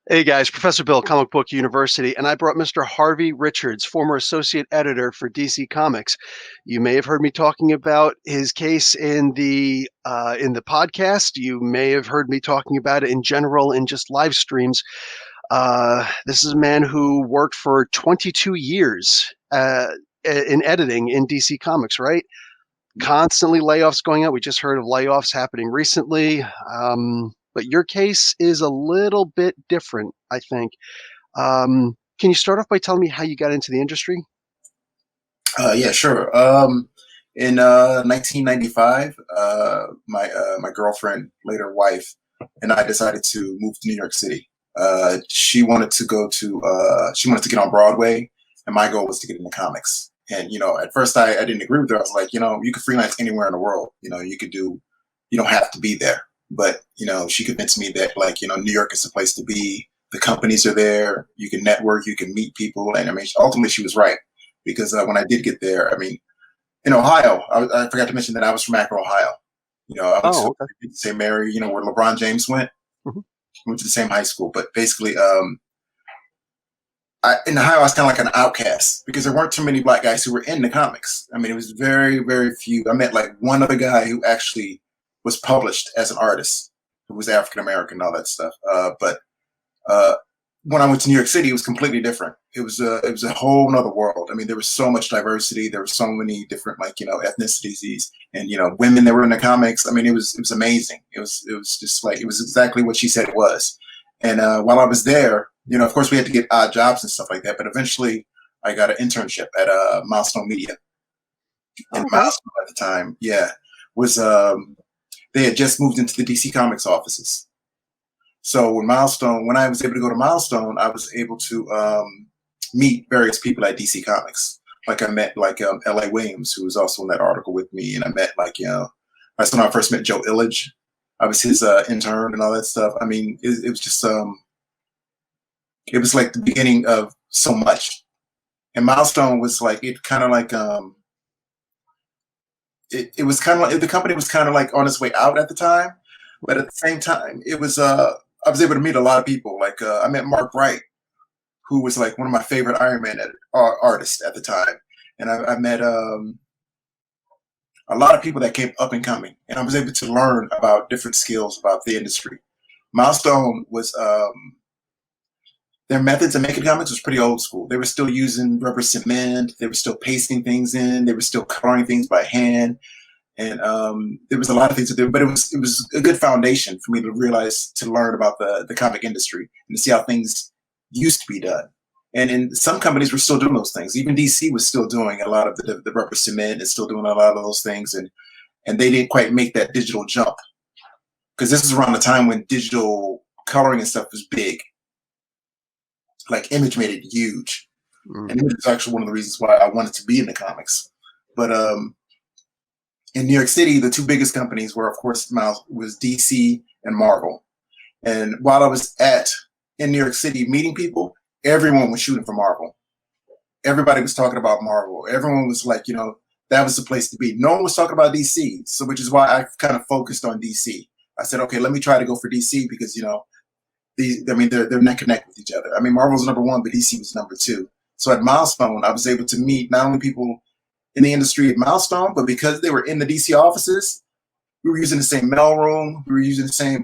Hey guys, Professor Bill, Comic Book University, and I brought Mr. Harvey Richards, former associate editor for DC Comics. You may have heard me talking about his case in the podcast. You may have heard me talking about it in general in just live streams. This is a man who worked for 22 years in editing in DC Comics, right? Constantly layoffs going on. We just heard of layoffs happening recently. But your case is a little bit different, I think. Can you start off by telling me how you got into the industry? Yeah, sure. In 1995, my girlfriend, later wife, and I decided to move to New York City. She wanted to get on Broadway, and my goal was to get into comics. And at first I didn't agree with her. I was like, you could freelance anywhere in the world. You don't have to be there. But she convinced me that New York is the place to be. The companies are there. You can network. You can meet people. And I mean, ultimately, she was right because when I did get there, I mean, in Ohio, I forgot to mention that I was from Akron, Ohio. I went to Oh, okay. St. Mary, where LeBron James went. Mhm. Went to the same high school, but basically, in Ohio, I was kind of like an outcast because there weren't too many black guys who were in the comics. I mean, it was very, very few. I met like one other guy who actually was published as an artist, who was African American, all that stuff. But uh, when I went to New York City, it was completely different. It was a whole nother world. I mean, there was so much diversity. There were so many different ethnicities and women that were in the comics. I mean, it was amazing. It was just like it was exactly what she said it was. And while I was there, of course, we had to get odd jobs and stuff like that. But eventually, I got an internship at Milestone Media. And Okay. Milestone at the time, yeah, was they had just moved into the DC Comics offices. So when I was able to go to Milestone, I was able to meet various people at DC Comics. Like I met L.A. Williams, who was also in that article with me, and I met that's when I first met Joe Illidge. I was his intern and all that stuff. I mean, it was just it was like the beginning of so much. And Milestone was like it kind of like it was kind of like the company was kind of like on its way out at the time, but at the same time, it was I was able to meet a lot of people. Like I met Mark Wright, who was like one of my favorite Iron Man artists at the time, and I met a lot of people that came up and coming, and I was able to learn about different skills about the industry. Milestone was their methods of making comics was pretty old school. They were still using rubber cement. They were still pasting things in. They were still coloring things by hand. And there was a lot of things to do, but it was a good foundation for me to realize to learn about the comic industry and to see how things used to be done. And in some companies were still doing those things. Even DC was still doing a lot of the rubber cement and still doing a lot of those things, and they didn't quite make that digital jump because this is around the time when digital coloring and stuff was big. Like Image made it huge, Mm. and Image is actually one of the reasons why I wanted to be in the comics. But in New York City, the two biggest companies were, of course, was DC and Marvel. And while I was in New York City meeting people, everyone was shooting for Marvel. Everybody was talking about Marvel. Everyone was like, that was the place to be. No one was talking about DC, so which is why I kind of focused on DC. I said, okay, let me try to go for DC because I mean, they're neck and neck with each other. I mean, Marvel's number one, but DC was number two. So at Milestone, I was able to meet not only people in the industry at Milestone, but because they were in the DC offices, we were using the same mailroom, we were using the same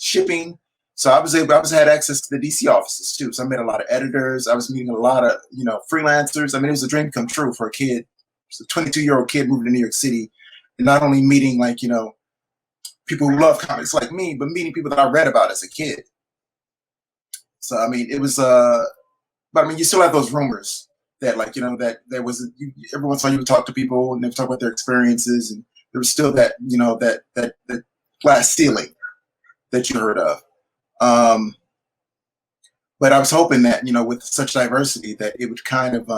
shipping. So I had access to the DC offices too. So I met a lot of editors. I was meeting a lot of freelancers. I mean, it was a dream come true for a kid, a 22-year-old kid moving to New York City, and not only meeting people who love comics like me, but meeting people that I read about as a kid. So I mean, it was but I mean, you still have those rumors that that there was every once in a while you would talk to people and they would talk about their experiences, and there was still that that glass ceiling that you heard of. Um, but I was hoping that with such diversity that it would kind of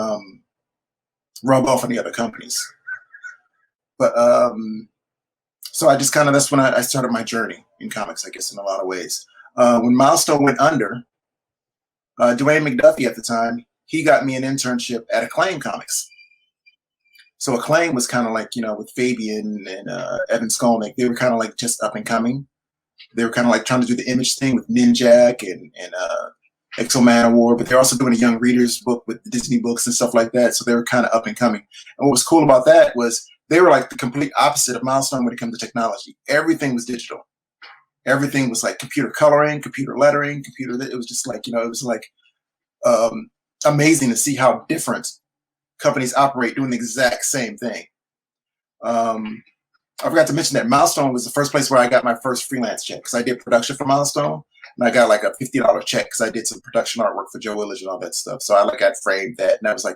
rub off on the other companies. But so I just kind of that's when I started my journey in comics, I guess, in a lot of ways. When Milestone went under, Dwayne McDuffie at the time, he got me an internship at Acclaim Comics. So Acclaim was kind of like, with Fabian and Evan Skolnick, they were kind of like just up and coming. They were kind of like trying to do the Image thing with Ninjak and Exo Man Award, but they're also doing a young readers book with the Disney books and stuff like that. So they were kind of up and coming. And what was cool about that was they were like the complete opposite of Milestone when it comes to technology. Everything was digital. Everything was like computer coloring, computer lettering, it was just like, it was like amazing to see how different companies operate doing the exact same thing. I forgot to mention that Milestone was the first place where I got my first freelance check because I did production for Milestone, and I got like a $50 check because I did some production artwork for Joe Willage and all that stuff. So I got framed that, and that was like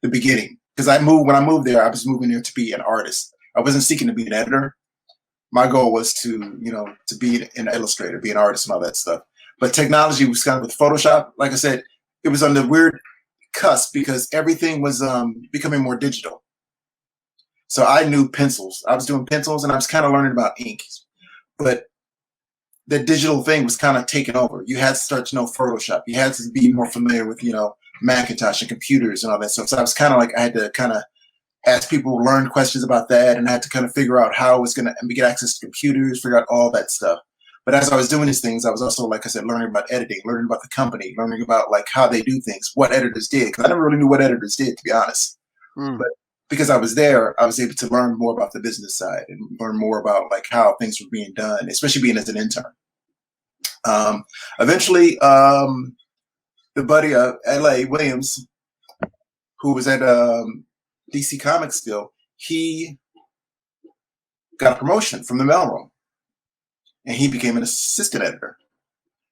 the beginning. Because when I moved there, I was moving there to be an artist. I wasn't seeking to be an editor. My goal was to be an illustrator, be an artist, and all that stuff. But technology was kind of with Photoshop. Like I said, it was on the weird cusp because everything was becoming more digital. So I knew pencils. I was doing pencils, and I was kind of learning about ink. But the digital thing was kind of taking over. You had to start to know Photoshop. You had to be more familiar with, Macintosh and computers and all that stuff. So I was kind of like, I had to kind of ask people, learn questions about that, and I had to kind of figure out how I was going to get access to computers, figure out all that stuff. But as I was doing these things, I was also, like I said, learning about editing, learning about the company, learning about like how they do things, what editors did. Because I never really knew what editors did, to be honest. But because I was there, I was able to learn more about the business side and learn more about like how things were being done, especially being as an intern. Eventually, the buddy L.A. Williams, who was at DC Comics still, he got a promotion from the mailroom, and he became an assistant editor.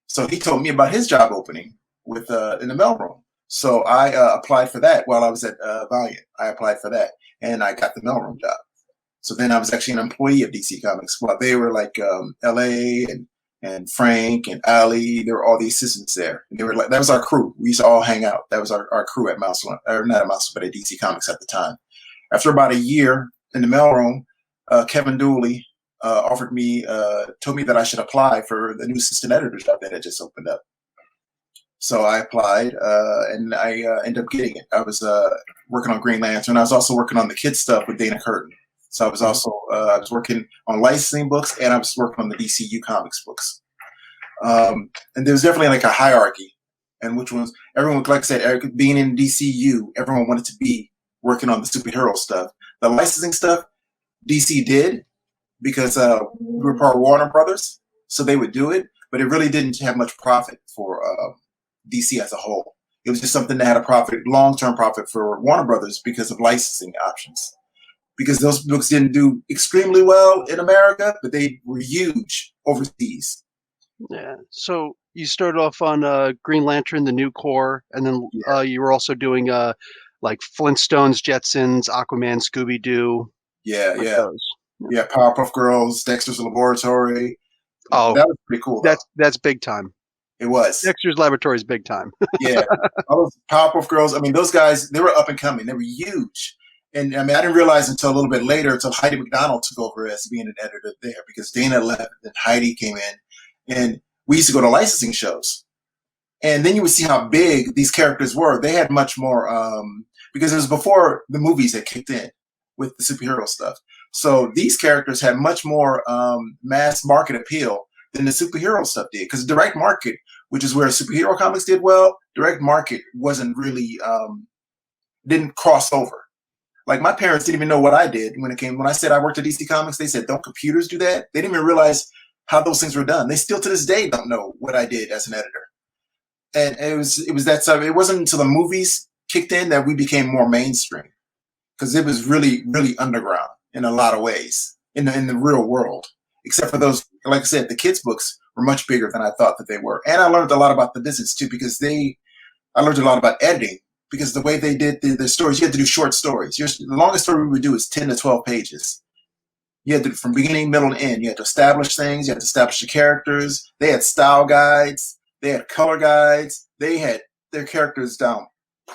So he told me about his job opening with in the mailroom. So I applied for that while I was at Valiant. I applied for that, and I got the mailroom job. So then I was actually an employee of DC Comics while they were like L.A. and Frank and Ali. There were all the assistants there, and they were like, that was our crew. We used to all hang out. That was our crew at Milestone, or not at Milestone, but at DC Comics at the time. After about a year in the mailroom, Kevin Dooley offered me, told me that I should apply for the new assistant editor job that had just opened up. So I applied, and I ended up getting it. I was working on Green Lantern. I was also working on the kids stuff with Dana Curtin. So I was also I was working on licensing books, and I was working on the DCU Comics books. And there was definitely like a hierarchy, and which ones everyone, like I said, being in DCU, everyone wanted to be working on the superhero stuff. The licensing stuff, DC did because we were part of Warner Brothers, so they would do it, but it really didn't have much profit for DC as a whole. It was just something that had a profit, long-term profit for Warner Brothers because of licensing options. Because those books didn't do extremely well in America, but they were huge overseas. Yeah. So you started off on Green Lantern, the New Corps, and then you were also doing like Flintstones, Jetsons, Aquaman, Scooby Doo. Yeah. Yeah, Powerpuff Girls, Dexter's Laboratory. Oh, that was pretty cool. That's big time. It was. Dexter's Laboratory is big time. Yeah, all those Powerpuff Girls. I mean, those guys, they were up and coming. They were huge. And I mean, I didn't realize until a little bit later, until Heidi McDonald took over as being an editor there, because Dana left and Heidi came in, and we used to go to licensing shows. And then you would see how big these characters were. They had much more, because it was before the movies had kicked in with the superhero stuff. So these characters had much more mass market appeal than the superhero stuff did. Because direct market, which is where superhero comics did well, direct market wasn't really, didn't cross over. Like my parents didn't even know what I did when I said I worked at DC Comics. They said, "Don't computers do that?" They didn't even realize how those things were done. They still to this day don't know what I did as an editor. And it was that stuff. It wasn't until the movies kicked in that we became more mainstream, because it was really, really underground in a lot of ways in the real world. Except for those, like I said, the kids' books were much bigger than I thought that they were. And I learned a lot about the business too, because I learned a lot about editing. Because the way they did the stories, you had to do short stories. The longest story we would do is 10 to 12 pages. You had to, from beginning, middle, and end. You had to establish things. You had to establish the characters. They had style guides. They had color guides. They had their characters down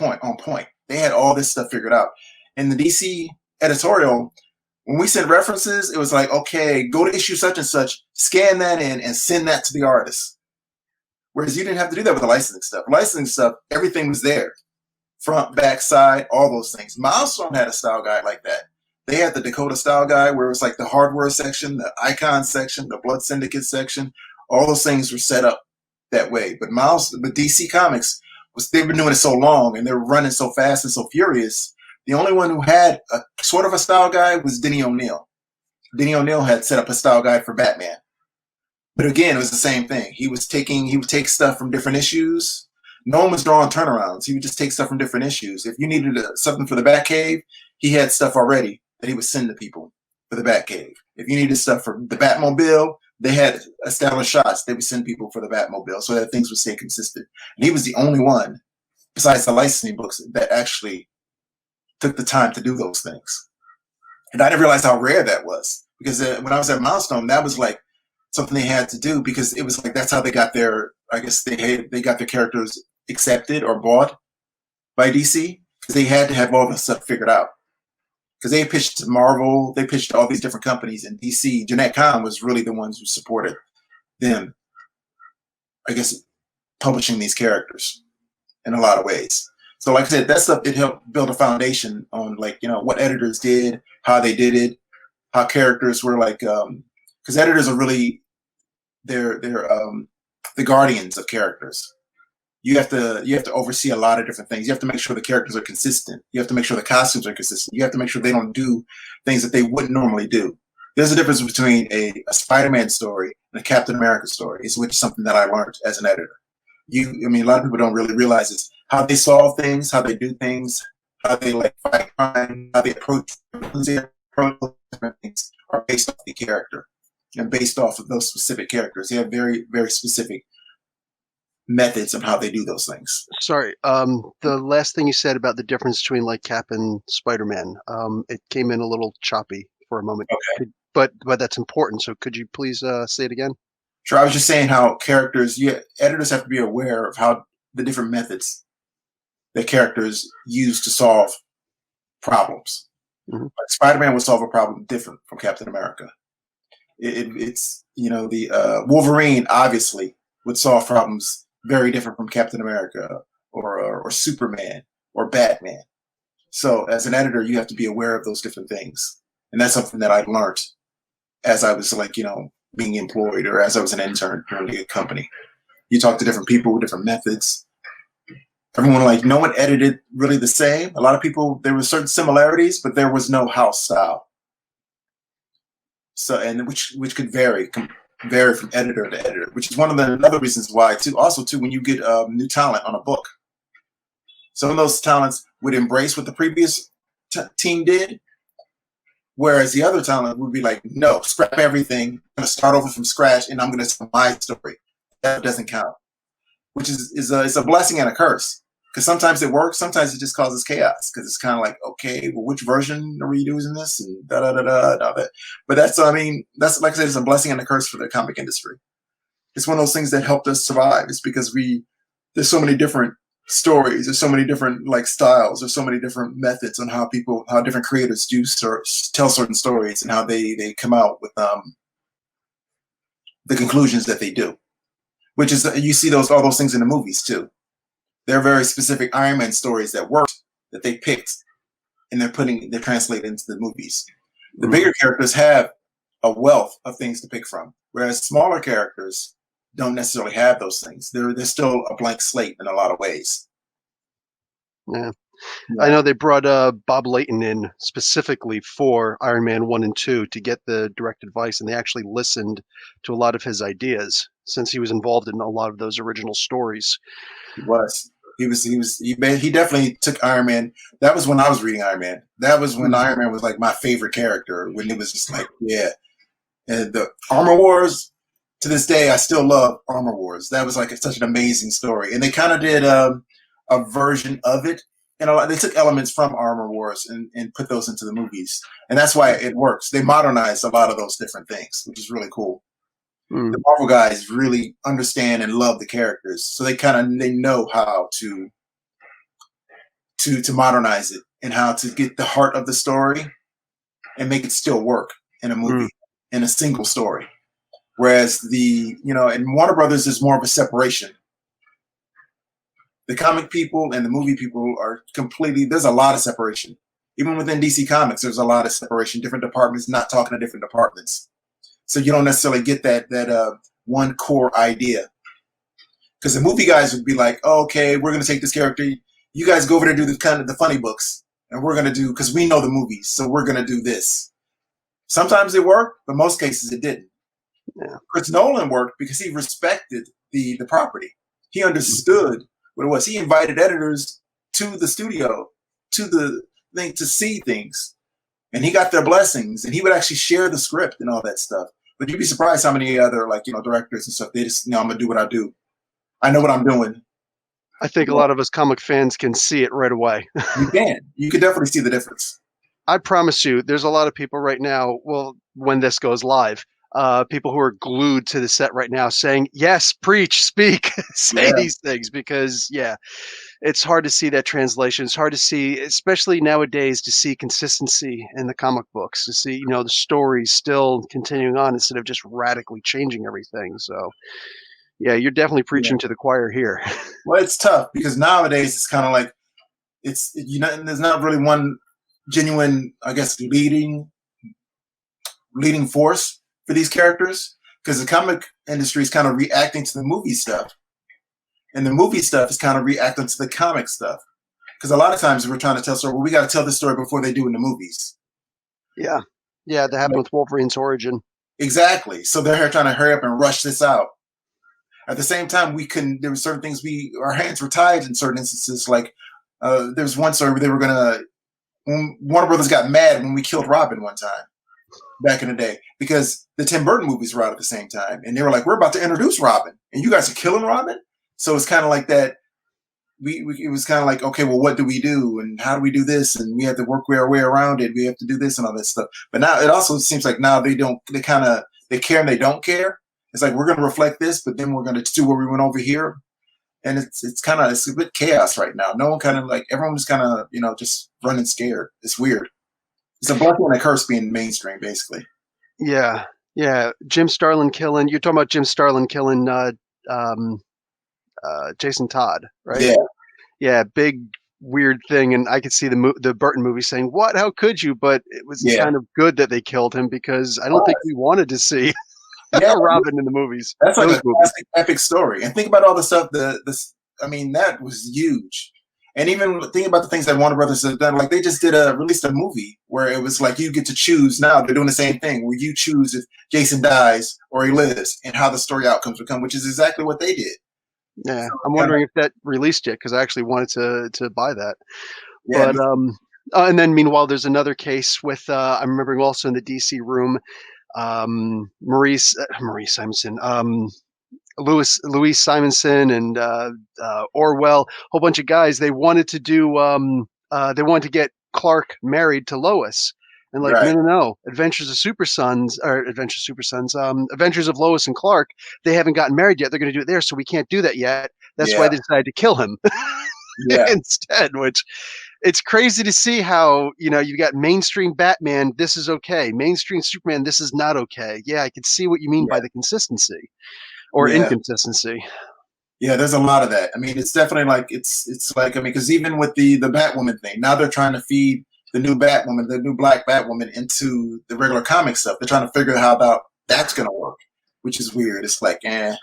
on point. They had all this stuff figured out. In the DC editorial, when we sent references, it was like, okay, go to issue such and such, scan that in, and send that to the artist. Whereas you didn't have to do that with the licensing stuff. Licensing stuff, everything was there. Front, back, side, all those things. Milestone had a style guide like that they had the Dakota Style guy where it was like the hardware section, the icon section, the Blood Syndicate section. All those things were set up that way. But DC Comics they've been doing it so long and they're running so fast and so furious. The only one who had a sort of a style guide was Denny O'Neil. Denny O'Neil had set up a style guide for Batman. But again, it was the same thing. He would take stuff from different issues. No one was drawing turnarounds. He would just take stuff from different issues. If you needed something for the Batcave, he had stuff already that he would send to people for the Batcave. If you needed stuff for the Batmobile, they had established shots they would send people for the Batmobile so that things would stay consistent. And he was the only one, besides the licensing books, that actually took the time to do those things. And I didn't realize how rare that was, because when I was at Milestone, that was like something they had to do, because it was like that's how they got their, I guess they got their characters accepted or bought by DC, because they had to have all the stuff figured out. Because they pitched to Marvel, they pitched to all these different companies, and DC, Jeanette Kahn was really the ones who supported them, I guess, publishing these characters in a lot of ways. So like I said, that stuff, it helped build a foundation on, like, you know, what editors did, how they did it, how characters were like, because editors are really, they're the guardians of characters. You have to oversee a lot of different things. You have to make sure the characters are consistent. You have to make sure the costumes are consistent. You have to make sure they don't do things that they wouldn't normally do. There's a difference between a Spider-Man story and a Captain America story, which is something that I learned as an editor. I mean, a lot of people don't really realize this. How they solve things, how they do things, how they like fight crime, how they approach different things are based off the character and based off of those specific characters. They have very, very specific methods of how they do those things. Sorry, the last thing you said about the difference between like Cap and Spider-Man, it came in a little choppy for a moment. Okay. But that's important. So could you please say it again? Sure. I was just saying how editors have to be aware of how the different methods that characters use to solve problems. Mm-hmm. Like Spider-Man would solve a problem different from Captain America. It's the Wolverine obviously would solve problems very different from Captain America or Superman or Batman. So as an editor, you have to be aware of those different things, and that's something that I learned as I was being employed or as I was an intern during the company. You talk to different people with different methods. Everyone, no one edited really the same. A lot of people, there were certain similarities, but there was no house style. So, and which could vary from editor to editor, which is one of the other reasons why too, when you get new talent on a book, some of those talents would embrace what the previous team did, whereas the other talent would be like, no, scrap everything, I'm going to start over from scratch, and I'm going to tell my story. That doesn't count, which is a blessing and a curse, because sometimes it works, sometimes it just causes chaos, because it's kind of like, okay, well, which version are we using this, and da da da da da. But that's like I said, it's a blessing and a curse for the comic industry. It's one of those things that helped us survive. It's because there's so many different stories, there's so many different styles, there's so many different methods on how different creators tell certain stories, and how they come out with the conclusions that they do. Which is, you see all those things in the movies too. There are very specific Iron Man stories that worked, that they picked, and they're translated into the movies. The bigger characters have a wealth of things to pick from, whereas smaller characters don't necessarily have those things. They're still a blank slate in a lot of ways. Yeah. I know they brought Bob Layton in specifically for Iron Man 1 and 2 to get the direct advice, and they actually listened to a lot of his ideas, since he was involved in a lot of those original stories. He was. He definitely took Iron Man. That was when I was reading Iron Man. That was when Iron Man was like my favorite character, when it was just like, yeah. And the Armor Wars, to this day, I still love Armor Wars. That was like such an amazing story. And they kind of did a version of it. And they took elements from Armor Wars and put those into the movies. And that's why it works. They modernized a lot of those different things, which is really cool. The Marvel guys really understand and love the characters, so they know how to modernize it, and how to get the heart of the story and make it still work in a movie, in a single story. Whereas in Warner Brothers, there's more of a separation. The comic people and the movie people are there's a lot of separation. even within DC Comics, there's a lot of separation, different departments not talking to different departments. So you don't necessarily get that one core idea. Because the movie guys would be like, oh, okay, we're going to take this character. You guys go over there and do the kind of the funny books. And we're going to do, because we know the movies, so we're going to do this. Sometimes it worked, but most cases it didn't. Yeah. Chris Nolan worked because he respected the property. He understood what it was. He invited editors to the studio, to the thing, to see things. And he got their blessings. And he would actually share the script and all that stuff. But you'd be surprised how many other, like, directors and stuff, they just, I'm going to do what I do. I know what I'm doing. I think a lot of us comic fans can see it right away. You can. You can definitely see the difference. I promise you, there's a lot of people right now, well, when this goes live, people who are glued to the set right now saying, yes, preach, speak, say these things, because, it's hard to see that translation. It's hard to see, especially nowadays, to see consistency in the comic books, to see, the stories still continuing on instead of just radically changing everything. So, yeah, you're definitely preaching to the choir here. Well, it's tough because nowadays it's kind of like, there's not really one genuine, I guess, leading force for these characters, because the comic industry is kind of reacting to the movie stuff, and the movie stuff is kind of reacting to the comic stuff. Because a lot of times we're trying to tell story, well, we got to tell this story before they do in the movies. Yeah, that happened with Wolverine's origin. Exactly. So they're trying to hurry up and rush this out. At the same time, there were certain things our hands were tied in certain instances. Like there was one story where they were gonna, Warner Brothers got mad when we killed Robin one time back in the day, because the Tim Burton movies were out at the same time, and they were like, we're about to introduce Robin and you guys are killing Robin. So it's kind of like that. It was kind of like, okay, well, what do we do and how do we do this? And we have to work our way around it. We have to do this and all that stuff. But now it also seems like now they care and they don't care. It's like, we're going to reflect this, but then we're going to do what we went over here. And it's a bit chaos right now. No one everyone's kind of, just running scared. It's weird. It's a blessing and a curse being mainstream, basically. Yeah. Jim Starlin killing, you're talking about Jim Starlin killing Jason Todd, right? Yeah, big weird thing. And I could see the Burton movie saying, what, how could you? But it was kind of good that they killed him, because I don't think we wanted to see Robin in the movies. That's like a classic epic story. And think about all the stuff, that was huge. And even think about the things that Warner Brothers have done. Like they just released a movie where it was like, you get to choose now. They're doing the same thing where you choose if Jason dies or he lives and how the story outcomes would come, which is exactly what they did. Yeah, I'm wondering if that released yet, because I actually wanted to buy that. Yeah, but and then meanwhile, there's another case with I'm remembering also in the DC room, Maurice Simonson, Louise Simonson, and Orwell, a whole bunch of guys. They wanted to do they wanted to get Clark married to Lois. And no, Adventures of Lois and Clark, they haven't gotten married yet. They're going to do it there, so we can't do that yet. That's why they decided to kill him instead, which it's crazy to see how, you've got mainstream Batman, this is okay. Mainstream Superman, this is not okay. Yeah, I can see what you mean by the consistency or inconsistency. Yeah, there's a lot of that. I mean, it's definitely like, it's like, because even with the Batwoman thing, now they're trying to feed the new Batwoman, the new black Batwoman, into the regular comic stuff. They're trying to figure out how that's going to work, which is weird. It's like, So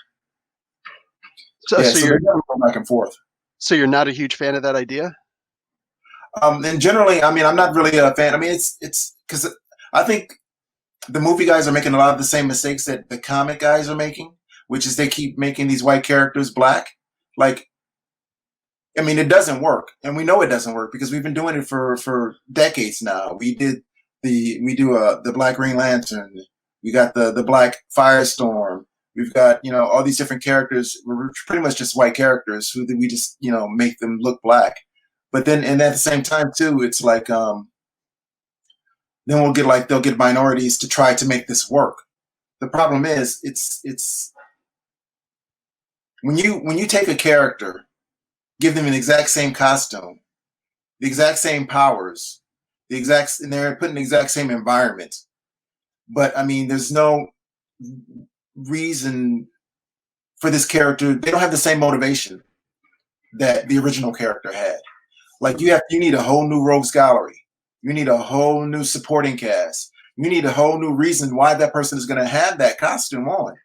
you're going back and forth. So you're not a huge fan of that idea? And generally, I mean, I'm not really a fan. I mean, it's because I think the movie guys are making a lot of the same mistakes that the comic guys are making, which is they keep making these white characters black. Like, I mean, it doesn't work, and we know it doesn't work because we've been doing it for decades now. We do the Black Green Lantern. We got the Black Firestorm. We've got all these different characters. We're pretty much just white characters who we just make them look black. But then, and at the same time too, it's like then they'll get minorities to try to make this work. The problem is it's when you take a character, give them an exact same costume, the exact same powers, and they're put in the exact same environment. But I mean, there's no reason for this character. They don't have the same motivation that the original character had. Like you need a whole new rogues gallery. You need a whole new supporting cast. You need a whole new reason why that person is going to have that costume on.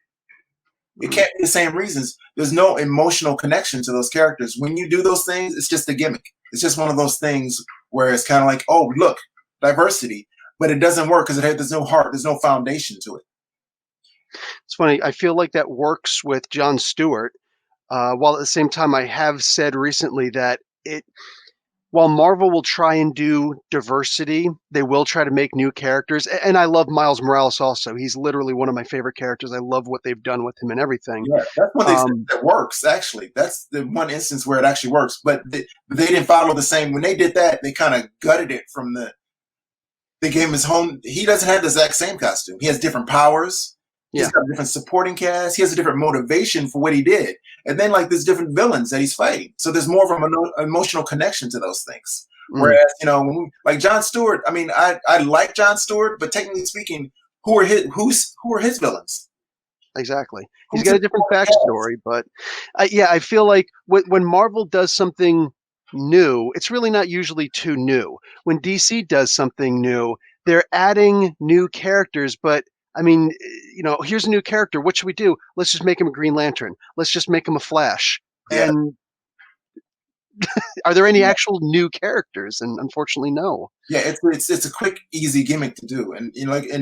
It can't be the same reasons. There's no emotional connection to those characters. When you do those things, it's just a gimmick. It's just one of those things where it's kind of like, oh, look, diversity, but it doesn't work because there's no heart, there's no foundation to it. It's funny. I feel like that works with Jon Stewart, while at the same time, I have said recently that while Marvel will try and do diversity, they will try to make new characters. And I love Miles Morales also. He's literally one of my favorite characters. I love what they've done with him and everything. Yeah, that's one instance that works, actually. That's the one instance where it actually works. But they didn't follow the same. When they did that, they kind of gutted it from they gave him his home. He doesn't have the exact same costume. He has different powers. He's got a different supporting cast. He has a different motivation for what he did. And then, like, there's different villains that he's fighting. So there's more of an emotional connection to those things. Whereas, like Jon Stewart, I mean, I like Jon Stewart, but technically speaking, who are his villains? Exactly. He's got a different backstory, but I feel like when Marvel does something new, it's really not usually too new. When DC does something new, they're adding new characters, but I mean, here's a new character. What should we do? Let's just make him a Green Lantern. Let's just make him a Flash. Yeah. And are there any actual new characters? And unfortunately, no. Yeah, it's a quick, easy gimmick to do, and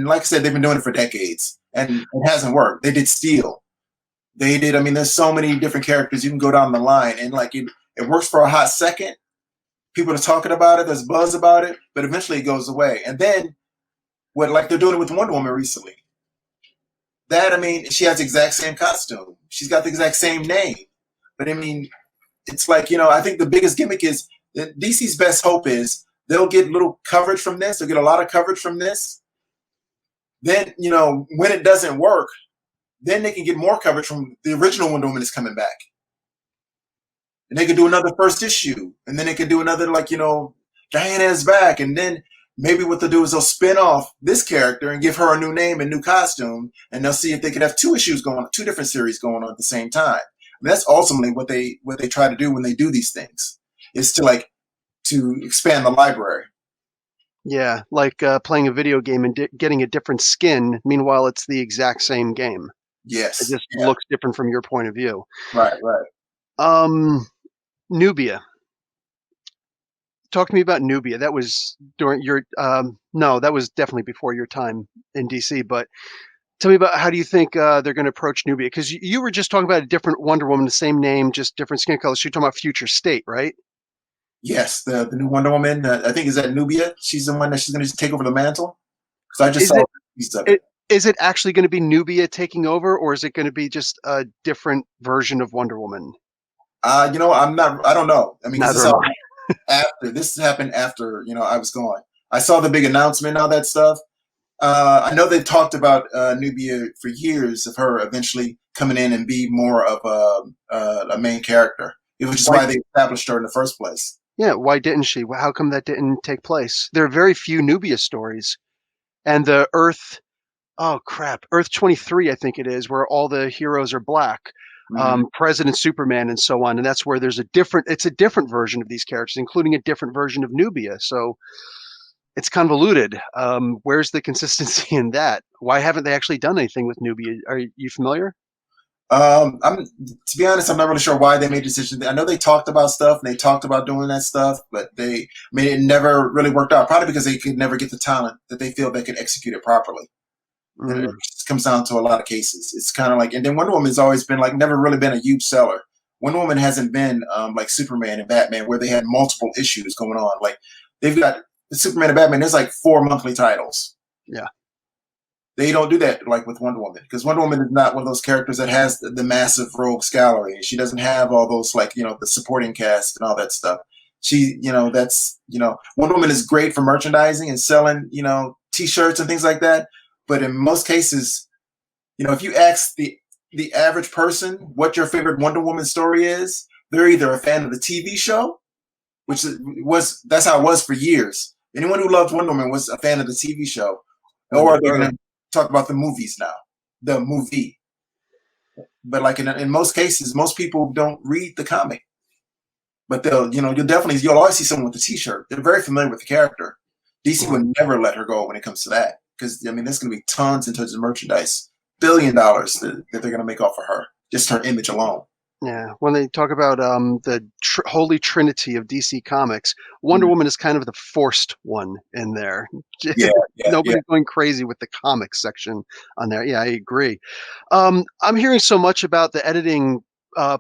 like I said, they've been doing it for decades, and it hasn't worked. They did Steel. They did. I mean, there's so many different characters you can go down the line, and like it works for a hot second. People are talking about it. There's buzz about it, but eventually it goes away. And then like they're doing it with Wonder Woman recently. That, I mean, she has the exact same costume. She's got the exact same name. But I mean, it's like, I think the biggest gimmick is that DC's best hope is they'll get little coverage from this. They'll get a lot of coverage from this. Then, when it doesn't work, then they can get more coverage from the original Wonder Woman is coming back. And they could do another first issue. And then they could do another, like, Diana is back. And then maybe what they'll do is they'll spin off this character and give her a new name and new costume, and they'll see if they could have two different series going on at the same time. I mean, that's ultimately what they try to do when they do these things, is to expand the library. Yeah, like playing a video game and getting a different skin. Meanwhile, it's the exact same game. Yes, it just looks different from your point of view. Right. Nubia. Talk to me about Nubia. That was during your no, that was definitely before your time in DC. But tell me about how do you think they're going to approach Nubia? Because you were just talking about a different Wonder Woman, the same name, just different skin colors. You're talking about Future State, right? Yes, the new Wonder Woman. I think is that Nubia. She's the one that she's going to take over the mantle. Because I just saw a piece of it. Is it actually going to be Nubia taking over, or is it going to be just a different version of Wonder Woman? I'm not. I don't know. I mean, this happened after I was gone. I saw the big announcement and all that stuff. I know they talked about Nubia for years of her eventually coming in and be more of a main character. It was just why they established her in the first place. Yeah, why didn't she? How come that didn't take place? There are very few Nubia stories, and the Earth 23, I think it is, where all the heroes are black. President Superman and so on, and that's where it's a different version of these characters, including a different version of Nubia. So it's convoluted. Where's the consistency in that? Why haven't they actually done anything with Nubia? Are you familiar? To be honest, I'm not really sure why they made decisions. I know they talked about stuff and they talked about doing that stuff, but it never really worked out. Probably because they could never get the talent that they feel they could execute it properly. And it just comes down to a lot of cases. It's kind of like, and then Wonder Woman's always been like never really been a huge seller. Wonder Woman hasn't been like Superman and Batman, where they had multiple issues going on. Like they've got Superman and Batman. There's like 4 monthly titles. Yeah, they don't do that like with Wonder Woman, because Wonder Woman is not one of those characters that has the massive rogues gallery. She doesn't have all those the supporting cast and all that stuff. She, Wonder Woman is great for merchandising and selling, T-shirts and things like that. But in most cases, if you ask the average person what your favorite Wonder Woman story is, they're either a fan of the TV show, that's how it was for years. Anyone who loved Wonder Woman was a fan of the TV show, or they're going to talk about the movies now, the movie. But like in most cases, most people don't read the comic, but you'll always see someone with a T-shirt. They're very familiar with the character. DC would never let her go when it comes to that, because I mean, there's going to be tons and tons of merchandise, $1 billion that they're going to make off of her, just her image alone. Yeah, when they talk about the holy trinity of DC Comics, Wonder Woman is kind of the forced one in there. Yeah, yeah, yeah. Nobody's going crazy with the comics section on there. Yeah, I agree. I'm hearing so much about the editing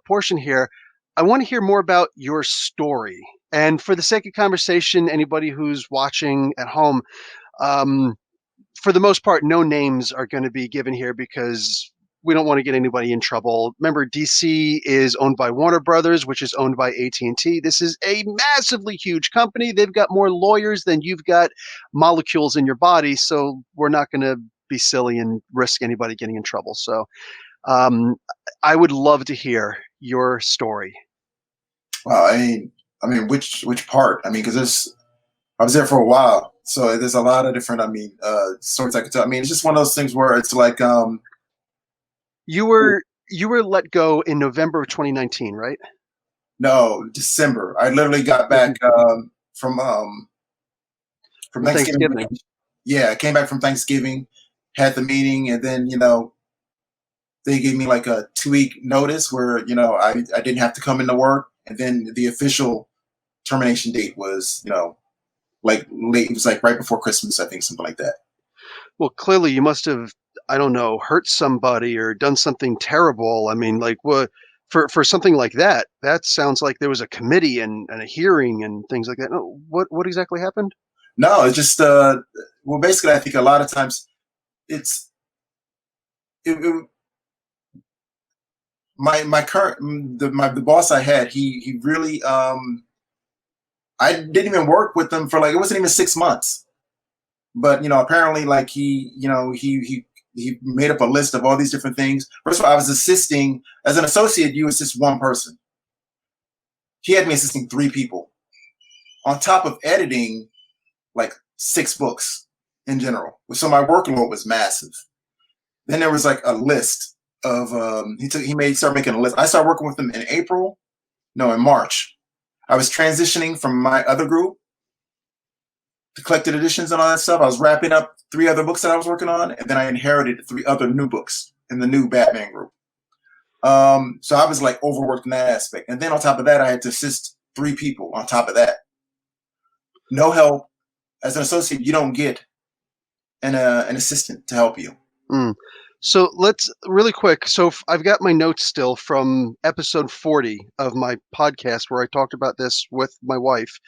portion here. I want to hear more about your story. And for the sake of conversation, anybody who's watching at home, um, for the most part, no names are going to be given here because we don't want to get anybody in trouble. Remember, DC is owned by Warner Brothers, which is owned by AT&T. This is a massively huge company. They've got more lawyers than you've got molecules in your body, so we're not going to be silly and risk anybody getting in trouble. So I would love to hear your story. Well, I mean, which part? I mean, because I was there for a while, so there's a lot of different, stories I could tell. I mean, it's just one of those things where it's like, you were let go in November of 2019, right? No, December. I literally got back from Thanksgiving. Yeah, I came back from Thanksgiving, had the meeting, and then they gave me like a 2-week notice where I didn't have to come into work, and then the official termination date was like late. It was like right before Christmas, I think, something like that. Well, clearly you must have, I don't know, hurt somebody or done something terrible. I mean, like what for something like that? That sounds like there was a committee and a hearing and things like that. No, what exactly happened? No, it's just well, basically, I think a lot of times it's my current the boss I had. He really I didn't even work with them for like, it wasn't even 6 months. But apparently, like he made up a list of all these different things. First of all, I was assisting as an associate. You assist one person. He had me assisting 3 people, on top of editing like 6 books in general. So my workload was massive. Then there was like a list of he started making a list. I started working with him in March. I was transitioning from my other group, the collected editions and all that stuff. I was wrapping up 3 other books that I was working on, and then I inherited 3 other new books in the new Batman group. So I was like overworked in that aspect. And then on top of that, I had to assist 3 people on top of that. No help. As an associate, you don't get an assistant to help you. So let's really quick. So I've got my notes still from episode 40 of my podcast where I talked about this with my wife.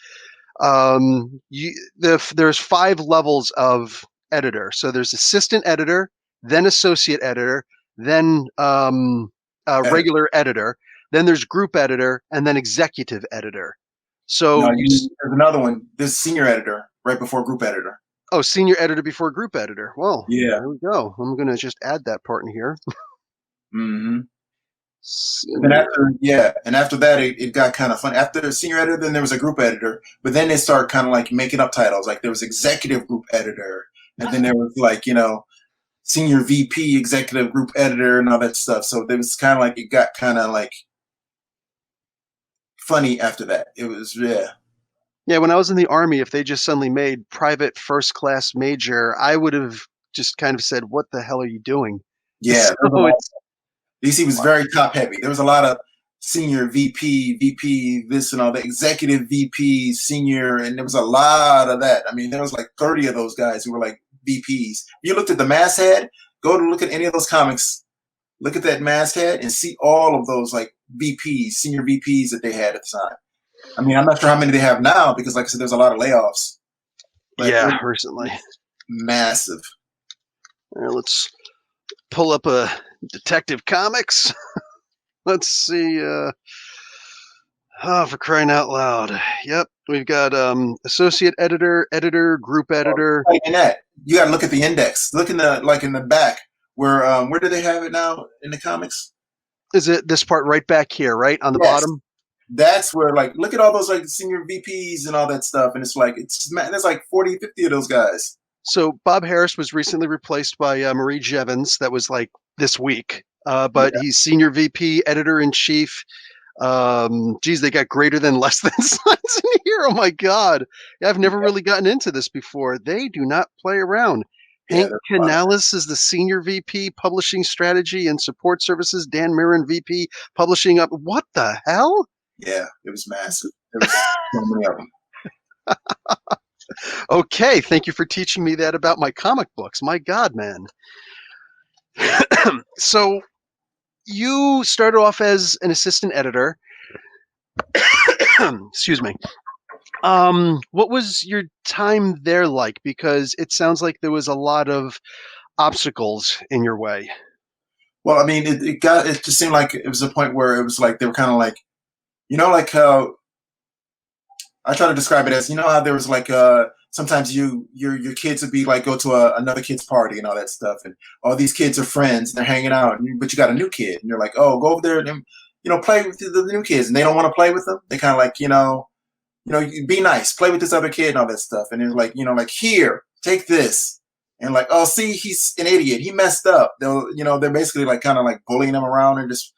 There's 5 levels of editor. So there's assistant editor, then associate editor, then regular editor, then there's group editor, and then executive editor. So there's another one. There's senior editor right before group editor. Oh, senior editor before group editor. Well, yeah, there we go. I'm going to just add that part in here. Mm-hmm. And after that, it got kind of fun. After the senior editor, then there was a group editor, but then they started kind of like making up titles. Like there was executive group editor, and then there was like senior VP, executive group editor, and all that stuff. So it was kind of like, it got kind of like funny after that. It was Yeah, when I was in the Army, if they just suddenly made private first class major, I would have just kind of said, "What the hell are you doing?" Yeah, DC was very top heavy. There was a lot of senior VP, this and all that, executive VP, senior, and there was a lot of that. I mean, there was like 30 of those guys who were like VPs. You looked at the masthead, go to look at any of those comics, look at that masthead and see all of those like VPs, senior VPs that they had at the time. I mean, I'm not sure how many they have now because, like I said, there's a lot of layoffs. Yeah, recently. Massive. All right, let's pull up a Detective Comics. Let's see. For crying out loud. Yep, we've got associate editor, group editor. And that you got to look at the index. Look in the back where do they have it now in the comics? Is it this part right back here, right on the bottom? That's where, like, look at all those like senior VPs and all that stuff, and it's like there's like 40, 50 of those guys. So Bob Harris was recently replaced by Marie Jevons. That was like this week, but he's senior VP, editor in chief. Geez, they got greater than less than signs in here. Oh my God. Yeah, I've never really gotten into this before. They do not play around. Yeah, Hank there's a lot of Canales is the senior VP, Publishing Strategy and Support Services. Dan Mirren, VP, Publishing Up. What the hell? yeah, it was massive. There was so many of them. Okay, thank you for teaching me that about my comic books. My God, man. So you started off as an assistant editor. Excuse me. What was your time there like? Because it sounds like there was a lot of obstacles in your way. Well, I mean, it just seemed like it was a point where it was like they were kind of like, like how I try to describe it as, how there was like sometimes your kids would be like go to another kid's party and all that stuff, and all these kids are friends and they're hanging out, but you got a new kid and you're like, oh, go over there and play with the new kids, and they don't want to play with them. They kind of like, you be nice, play with this other kid and all that stuff, and it's like, like, here, take this, and like, oh, see, he's an idiot, he messed up. They're basically like kind of like bullying them around and just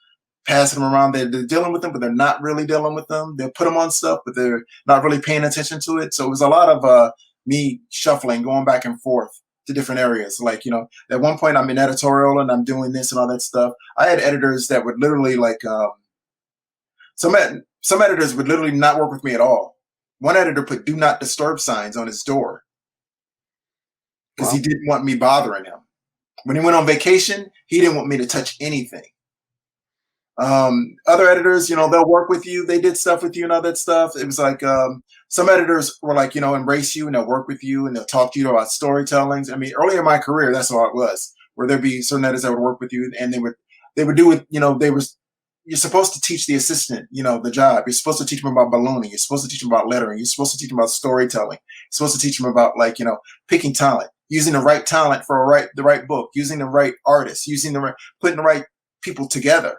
passing them around. They're dealing with them, but they're not really dealing with them. They'll put them on stuff, but they're not really paying attention to it. So it was a lot of me shuffling, going back and forth to different areas. Like, at one point I'm in editorial and I'm doing this and all that stuff. I had editors that would literally like, some editors would literally not work with me at all. One editor put "Do Not Disturb" signs on his door because Wow. he didn't want me bothering him. When he went on vacation, he didn't want me to touch anything. Other editors, they'll work with you. They did stuff with you and all that stuff. It was like some editors were like, embrace you and they'll work with you and they'll talk to you about storytellings. I mean, early in my career, that's all it was, where there'd be certain editors that would work with you and they would do it. You're supposed to teach the assistant, the job. You're supposed to teach them about ballooning. You're supposed to teach them about lettering. You're supposed to teach them about storytelling. You're supposed to teach them about like, picking talent, using the right talent for the right book, using the right artist, putting the right people together.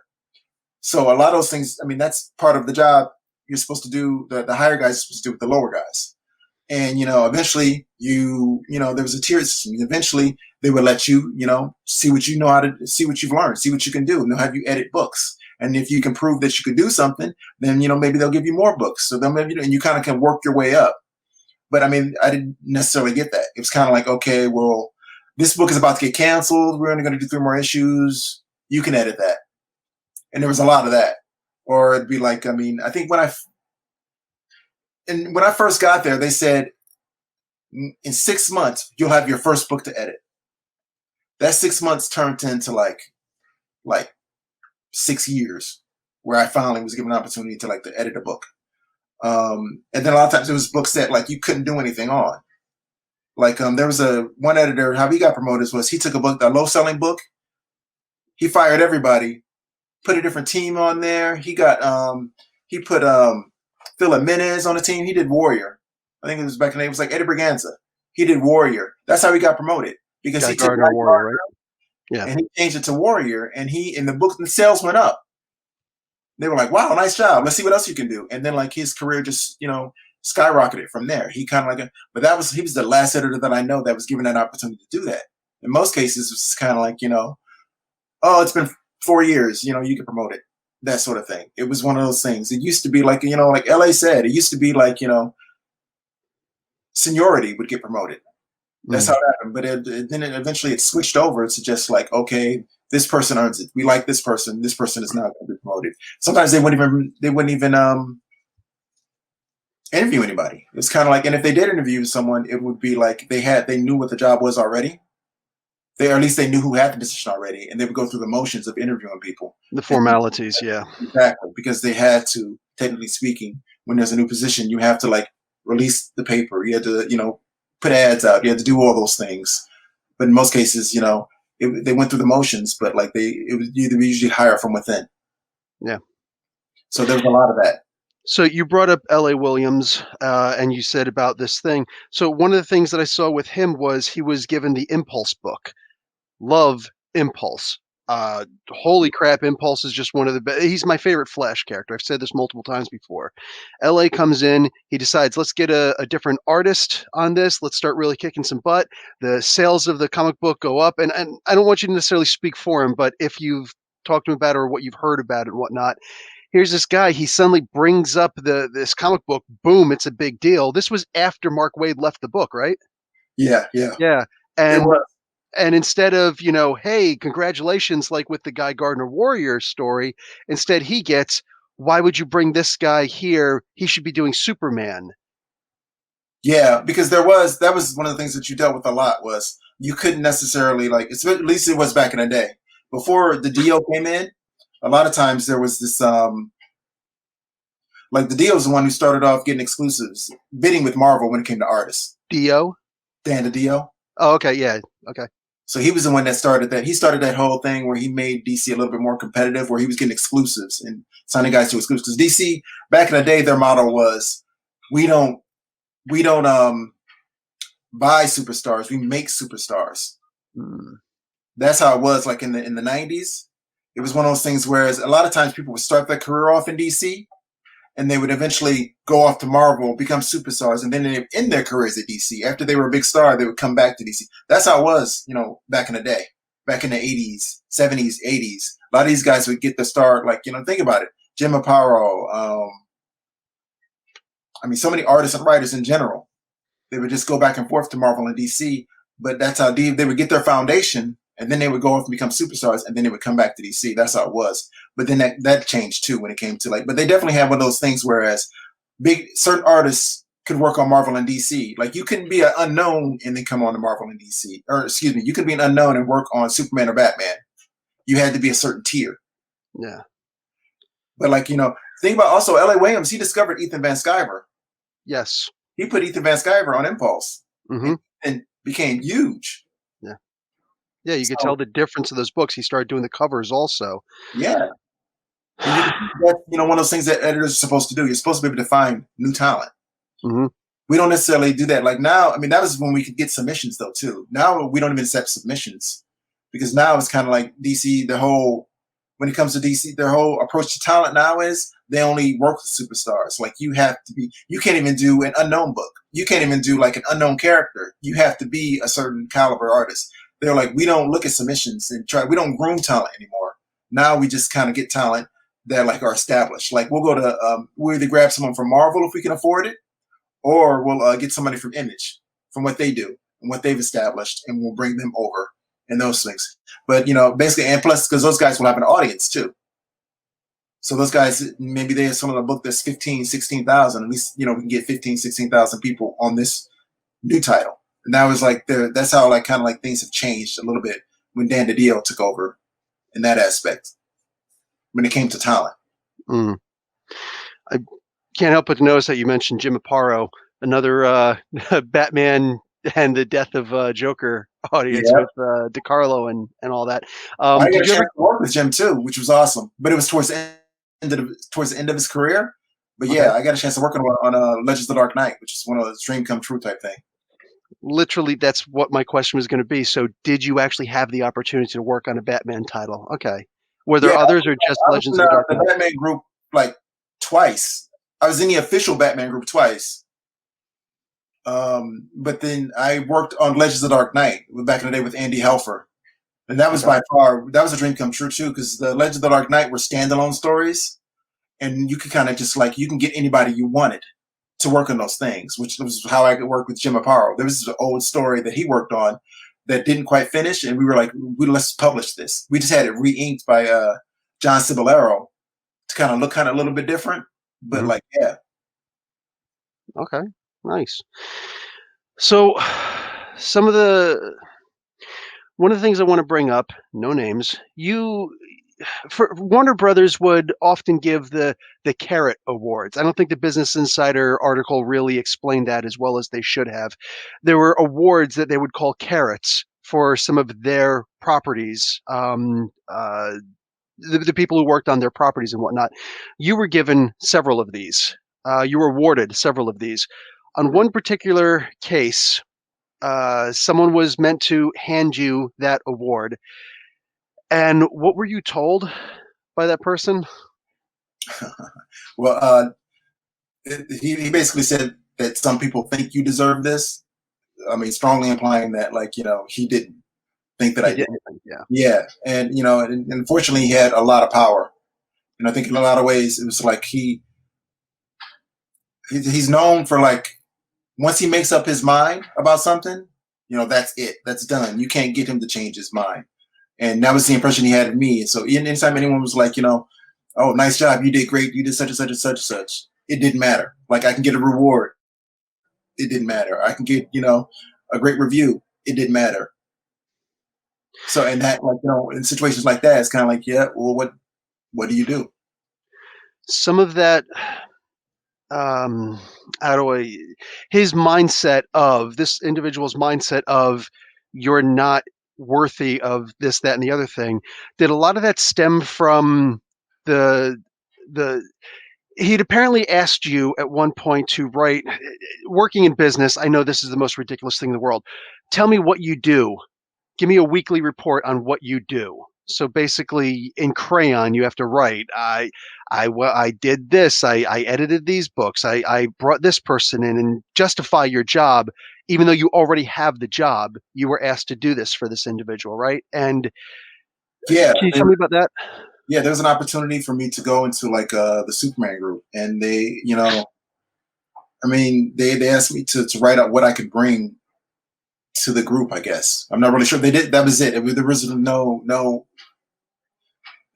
So a lot of those things, I mean, that's part of the job you're supposed to do. The higher guys are supposed to do with the lower guys. And, eventually there was a tier system. Eventually they would let you, see what you know how to, see what you've learned, see what you can do, and they'll have you edit books. And if you can prove that you could do something, then, maybe they'll give you more books. So then maybe, and you kind of can work your way up. But I mean, I didn't necessarily get that. It was kind of like, okay, well, this book is about to get canceled. We're only going to do 3 more issues. You can edit that. And there was a lot of that. Or it'd be like, I mean, I think when I first got there, they said in 6 months you'll have your first book to edit. That 6 months turned into like 6 years, where I finally was given an opportunity to edit a book. And then a lot of times it was books that like you couldn't do anything on. Like there was one editor, how he got promoted was he took a book, a low selling book, he fired everybody, put a different team on there. He put Philip Menez on the team. He did Warrior. I think it was back in the day. It was like Eddie Berganza. He did Warrior. That's how he got promoted, because Guy he took Gardner Warrior, right? Yeah. and he changed it to Warrior, and the sales went up. They were like, "Wow, nice job. Let's see what else you can do." And then like his career just skyrocketed from there. He kind of like, he was the last editor that I know that was given that opportunity to do that. In most cases, it's kind of like oh, it's been 4 years, you can promote it, that sort of thing. It was one of those things. It used to be like, like LA said, it used to be like, seniority would get promoted. That's how it happened. But then eventually it switched over to just like, okay, this person earns it. We like this person. This person is not going to be promoted. Sometimes they wouldn't even interview anybody. It's kind of like, and if they did interview someone, it would be like they knew what the job was already. Or at least they knew who had the position already, and they would go through the motions of interviewing people. The formalities, yeah. Exactly, because they had to, technically speaking, when there's a new position, you have to like release the paper. You had to, put ads out. You had to do all those things. But in most cases, they went through the motions, but like they usually hire from within. Yeah. So there was a lot of that. So you brought up L.A. Williams, and you said about this thing. So one of the things that I saw with him was he was given the Impulse book. Love Impulse. Holy crap, Impulse is just one of the best. He's my favorite Flash character. I've said this multiple times before. LA comes in, he decides, let's get a different artist on this. Let's start really kicking some butt. The sales of the comic book go up. And I don't want you to necessarily speak for him, but if you've talked to him about it or what you've heard about it and whatnot, here's this guy. He suddenly brings up this comic book. Boom! It's a big deal. This was after Mark Waid left the book, right? Yeah, yeah, Yeah, it and was. instead of hey, congratulations, like with the Guy Gardner Warrior story, instead he gets, why would you bring this guy here? He should be doing Superman. Yeah, because that was one of the things that you dealt with a lot was you couldn't necessarily like at least it was back in the day before the Dio came in. A lot of times there was this like the Dio was the one who started off getting exclusives, bidding with Marvel when it came to artists. Dio. Dan the Dio. Oh, okay, yeah, okay. So he was the one that started that. He started that whole thing where he made DC a little bit more competitive, where he was getting exclusives and signing guys to exclusives. Because DC back in the day, their model was we don't we don't buy superstars, we make superstars. Hmm. That's how it was like in the 90s. It was one of those things whereas a lot of times people would start their career off in DC and they would eventually go off to Marvel, become superstars, and then they end their careers at DC. After they were a big star, they would come back to DC. That's how it was, back in the day, back in the 80s, 70s, 80s. A lot of these guys would get the start, like, think about it. Jim Aparo, so many artists and writers in general. They would just go back and forth to Marvel and DC, but that's how they would get their foundation, and then they would go off and become superstars, and then they would come back to DC. That's how it was. But then that changed too when it came to but they definitely had one of those things whereas certain artists could work on Marvel and DC. Like you couldn't be an unknown and then come on to Marvel and DC. Or excuse me, you could be an unknown and work on Superman or Batman. You had to be a certain tier. Yeah. But think about also L.A. Williams, he discovered Ethan Van Sciver. Yes. He put Ethan Van Sciver on Impulse and became huge. Yeah. Yeah, you could tell the difference of those books. He started doing the covers also. Yeah. And that's one of those things that editors are supposed to do. You're supposed to be able to find new talent. Mm-hmm. We don't necessarily do that. Like now, that was when we could get submissions though too. Now we don't even accept submissions because now it's kind of like DC. When it comes to DC, their whole approach to talent now is they only work with superstars. Like you can't even do an unknown book. You can't even do like an unknown character. You have to be a certain caliber artist. They're like, we don't look at submissions and we don't groom talent anymore. Now we just kind of get talent that like are established. Like we'll either grab someone from Marvel if we can afford it, or we'll get somebody from Image from what they do and what they've established, and we'll bring them over and those things. But basically, and plus because those guys will have an audience too. So those guys, maybe they have some of the book that's 15, 16,000. At least we can get 15, 16,000 people on this new title. And that was like that's how kind of things have changed a little bit when Dan DiDio took over in that aspect when it came to talent. Mm. I can't help but notice that you mentioned Jim Aparo, another Batman and the Death of Joker audience with DiCarlo and all that. I got a chance to work with Jim too, which was awesome. But it was towards the end of his career. But yeah, I got a chance to work on Legends of the Dark Knight, which is one of those dream come true type thing. Literally, that's what my question was going to be. So, did you actually have the opportunity to work on a Batman title? Okay. Were there others or just Legends of the Dark Knight? The Batman group twice. I was in the official Batman group twice. But then I worked on Legends of the Dark Knight back in the day with Andy Helfer. And that was by far, that was a dream come true too, because the Legends of the Dark Knight were standalone stories. And you could kind of just you can get anybody you wanted to work on those things, which was how I could work with Jim Aparo. There was an old story that he worked on that didn't quite finish. And we were like, let's publish this. We just had it re-inked by John Cibolero to kind of look a little bit different. But yeah. Okay, nice. So one of the things I want to bring up, no names, for Warner Brothers would often give the Carrot Awards. I don't think the Business Insider article really explained that as well as they should have. There were awards that they would call carrots for some of their properties, the people who worked on their properties and whatnot. You were given several of these. You were awarded several of these. On one particular case, someone was meant to hand you that award. And what were you told by that person? Well, he basically said that some people think you deserve this. Strongly implying that, he didn't think that I did. Yeah. Yeah. And, and unfortunately, he had a lot of power And I think in a lot of ways it was like he's known for like once he makes up his mind about something, that's it. That's done. You can't get him to change his mind. And that was the impression he had of me. And so anytime anyone was like, oh, nice job, you did great, you did such and such and such and such, it didn't matter. Like I can get a reward, it didn't matter. I can get, a great review, it didn't matter. So and that like, in situations like that, it's kind of like, yeah, well, what do you do? Some of that, how do I, his mindset of this individual's mindset of you're not worthy of this, that, and the other thing. Did a lot of that stem from the the he'd apparently asked you at one point to write, working in business, I know this is the most ridiculous thing in the world. Tell me what you do. Give me a weekly report on what you do. So basically, in crayon, you have to write. I did this. I edited these books. I brought this person in and justify your job, even though you already have the job. You were asked to do this for this individual, right? And Yeah, can you tell me about that? yeah. There's an opportunity for me to go into like the Superman group, and they, I mean, they asked me to write out what I could bring to the group. I guess I'm not really sure. They did. That was it. There was no.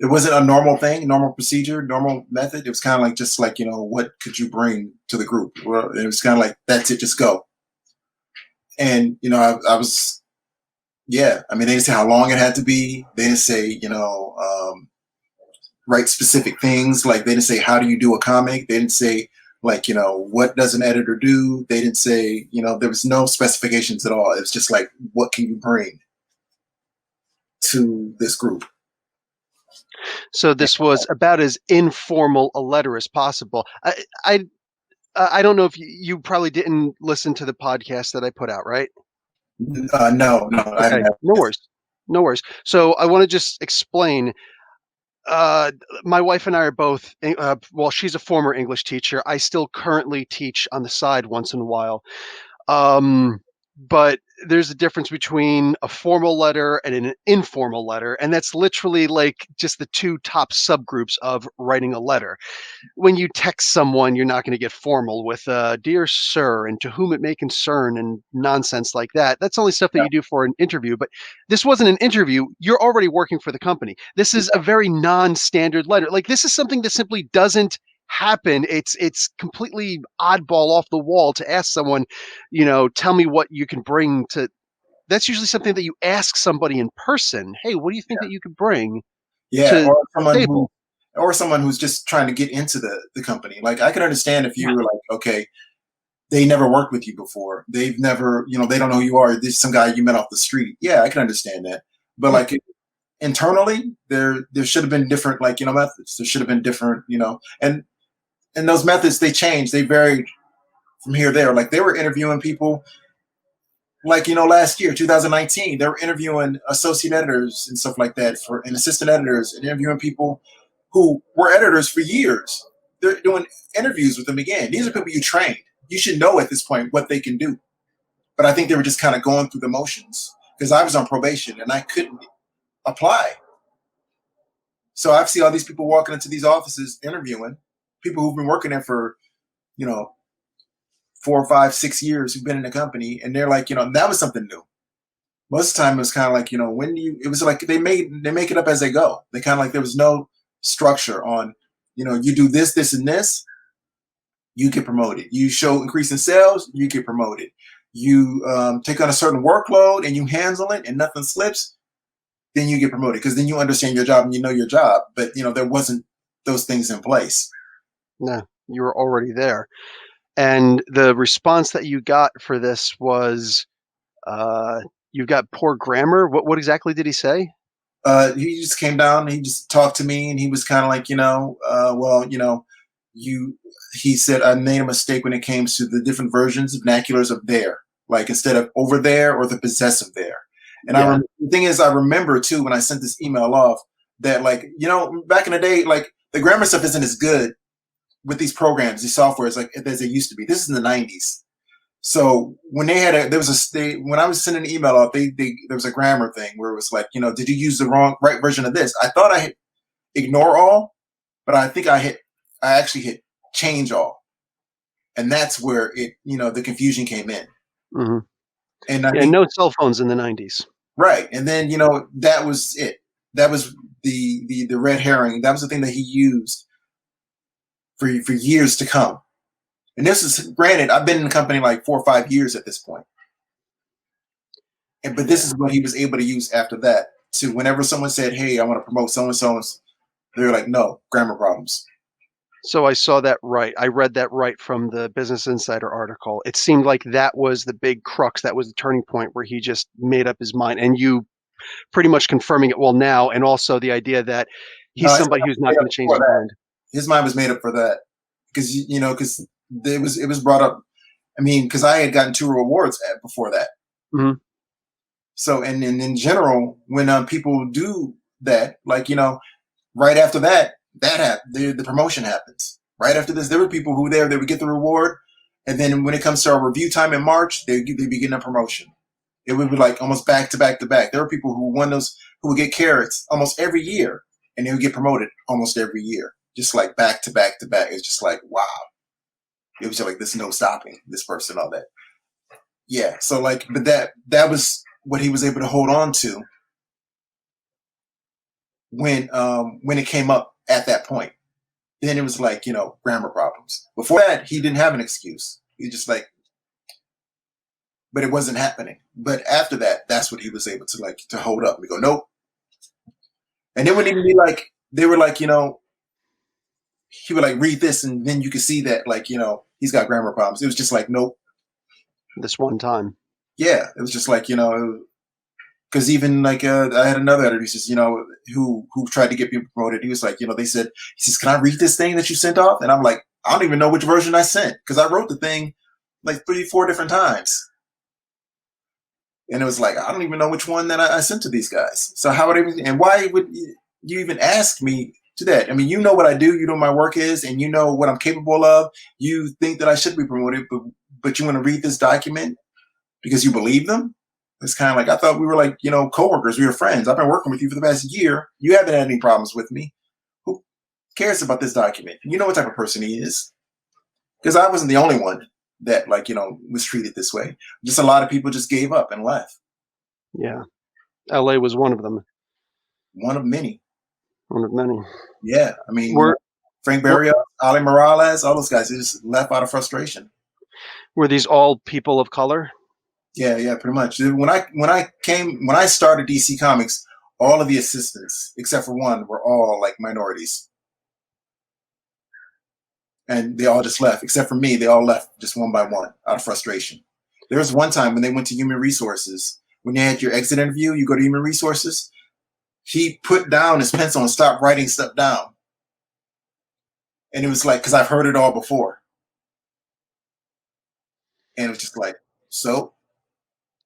It wasn't a normal thing, normal procedure, normal method. It was kind of like just like what could you bring to the group? Well, it was kind of like that's it, just go. And I was, yeah. I mean, they didn't say how long it had to be. They didn't say write specific things. Like they didn't say how do you do a comic. They didn't say like what does an editor do. They didn't say there was no specifications at all. It's just like what can you bring to this group. So this was about as informal a letter as possible. I don't know if you probably didn't listen to the podcast that I put out, right? No, I Okay, haven't. no worries. No worries. So I want to just explain. My wife and I are both, well, she's a former English teacher. I still currently teach on the side once in a while. Um, but there's a difference between a formal letter and an informal letter, and that's literally like just the two top subgroups of writing a letter. When you text someone, you're not going to get formal with dear sir and to whom it may concern and nonsense like that. That's only stuff that Yeah, you do for an interview. But this wasn't an interview. You're already working for the company. This is a very non-standard letter. Like this is something that simply doesn't happen. It's completely oddball off the wall to ask someone, tell me what you can bring to. That's usually something that you ask somebody in person. Hey, what do you think that you could bring yeah, to the table? or someone who's just trying to get into the company. Like I can understand if you Yeah. were like, okay, they never worked with you before. They've never, they don't know who you are. This is some guy you met off the street. Yeah, I can understand that. But Yeah. like internally, there should have been different like methods. There should have been different and those methods they changed. They varied from here to there. Like they were interviewing people like last year 2019 they were interviewing associate editors and stuff like that for and assistant editors and interviewing people who were editors for years. They're doing interviews with them again. These are people you trained. You should know at this point what they can do. But I think they were just kind of going through the motions because I was on probation and I couldn't apply. So I see all these people walking into these offices interviewing people who've been working there for you know 4 or 5 6 years who've been in the company, and they're like, that was something new. Most of the time, it was kind of like, when you, it was like they make it up as they go. They kind of like there was no structure on, you do this, this, and this, you get promoted. You show increase in sales, you get promoted. You take on a certain workload and you handle it, and nothing slips, then you get promoted because then you understand your job and you know your job. But there wasn't those things in place. No, you were already there. And the response that you got for this was, uh, "You've got poor grammar." What exactly did he say? He just came down. He just talked to me, and he was kind of like, well, you. He said I made a mistake when it came to the different versions, vernaculars of there, like instead of over there or the possessive there. And Yeah, the thing is, I remember too when I sent this email off that like back in the day, like the grammar stuff isn't as good with these programs, these softwares, like as it used to be. This is in the '90s. So when they had when I was sending an email out, there was a grammar thing where it was like, did you use the right version of this? I thought I hit ignore all, but I think I actually hit change all, and that's where the confusion came in. Hmm. And I Yeah, think no cell phones in the 90s. right, and then that was it. That was the red herring. That was the thing that he used for years to come. And this is granted, I've been in the company like 4 or 5 years at this point. But this Yeah. is what he was able to use after that. To whenever someone said, "Hey, I want to promote so and so," they were like, "No, grammar problems." So I saw that right. I read that right from the Business Insider article. It seemed like that was the big crux. That was the turning point where he just made up his mind. And you pretty much confirming it well now, and also the idea that No, he's his somebody mind who's was not made up going to change before his that. mind. His mind was made up for that because it was brought up. I mean, because I had gotten 2 awards before that. Hmm. So and in general, when people do that, like right after that, the promotion happens. Right after this, there were people who were there. They would get the reward, and then when it comes to our review time in March, they'd be getting a promotion. It would be like almost back to back to back. There were people who won those who would get carrots almost every year, and they would get promoted almost every year, just like back to back to back. It's just like wow. It was just like there's no stopping this person, all that. Yeah. So like, but that was what he was able to hold on to when it came up at that point. Then it was like grammar problems. Before that, he didn't have an excuse. He just like, but it wasn't happening. But after that, that's what he was able to like to hold up. We go nope, and it wouldn't even be like they were like he would like read this and then you could see that like he's got grammar problems. It was just like nope. This one time. Yeah, it was just like because even like I had another editor who tried to get people promoted. He was like he says, "Can I read this thing that you sent off?" And I'm like, I don't even know which version I sent because I wrote the thing like 3 4 different times. And it was like, I don't even know which one that I sent to these guys. So how would everything, and why would you even ask me to that? I mean, you know what I do, you know what my work is, and you know what I'm capable of. You think that I should be promoted, but you want to read this document because you believe them? It's kind of like, I thought we were like, coworkers, we were friends. I've been working with you for the past year. You haven't had any problems with me. Who cares about this document? You know what type of person he is. Because I wasn't the only one that was treated this way. Just a lot of people just gave up and left. Yeah. LA was one of them. One of many. One of many. Yeah, I mean, Were Frank were, Barrios, Ali Morales, all those guys, they just left out of frustration. were these all people of color? Yeah, yeah, pretty much. When I started DC Comics, all of the assistants, except for one, were all like minorities, and they all just left. Except for me, they all left just one by one out of frustration. There was one time when they went to Human Resources. When you had your exit interview, you go to Human Resources. He put down his pencil and stopped writing stuff down, and it was like because I've heard it all before. And it was just like, so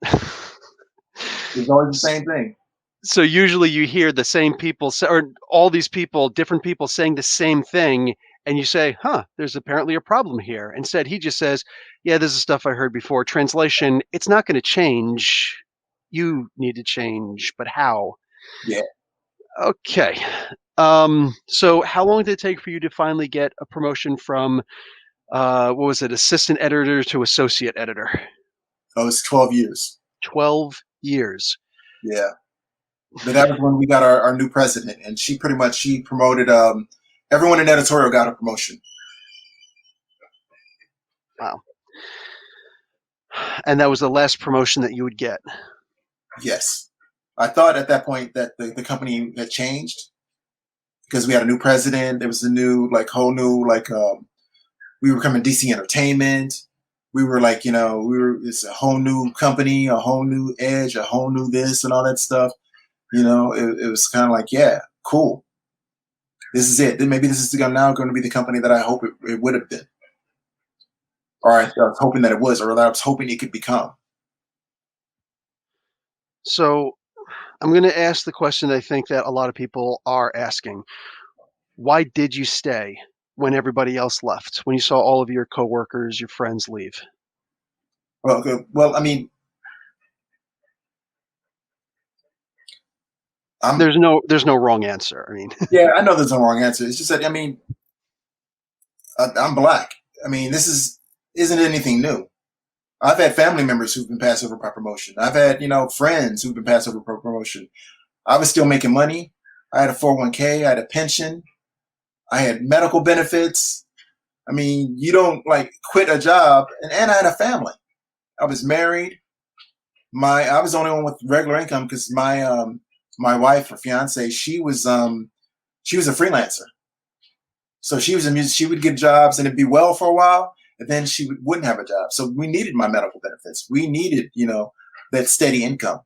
it's always the same thing. So usually you hear the same people say, or all these people, different people saying the same thing, and you say, huh, there's apparently a problem here. Instead, he just says, yeah, this is stuff I heard before. Translation, it's not going to change. You need to change, but how? Yeah. Okay. So how long did it take for you to finally get a promotion from, what was it, assistant editor to associate editor? Oh, it's 12 years. 12 years. Yeah. But that was when we got our new president, and she promoted everyone in editorial got a promotion. Wow. And that was the last promotion that you would get. Yes. I thought at that point that the company had changed because we had a new president. There was a new, like, whole new, like, we were coming DC Entertainment. We were like, it's a whole new company, a whole new edge, a whole new this and all that stuff. It was kind of like, yeah, cool. This is it. Then maybe this is now going to be the company that I hope it would have been. Or I was hoping that it was, or that I was hoping it could become. So I'm going to ask the question I think that a lot of people are asking. Why did you stay when everybody else left? When you saw all of your coworkers, your friends leave? Well, I mean, I'm there's no wrong answer. I mean, yeah, I know there's no wrong answer. It's just that I'm black. Isn't anything new. I've had family members who've been passed over by promotion. I've had friends who've been passed over by promotion. I was still making money. I had a 401k. I had a pension. I had medical benefits. You don't like quit a job, and I had a family. I was married. I was the only one with regular income because my wife or fiance, she was a freelancer. So she was a music. She would get jobs and it'd be well for a while, and then wouldn't have a job. So we needed my medical benefits. We needed, that steady income.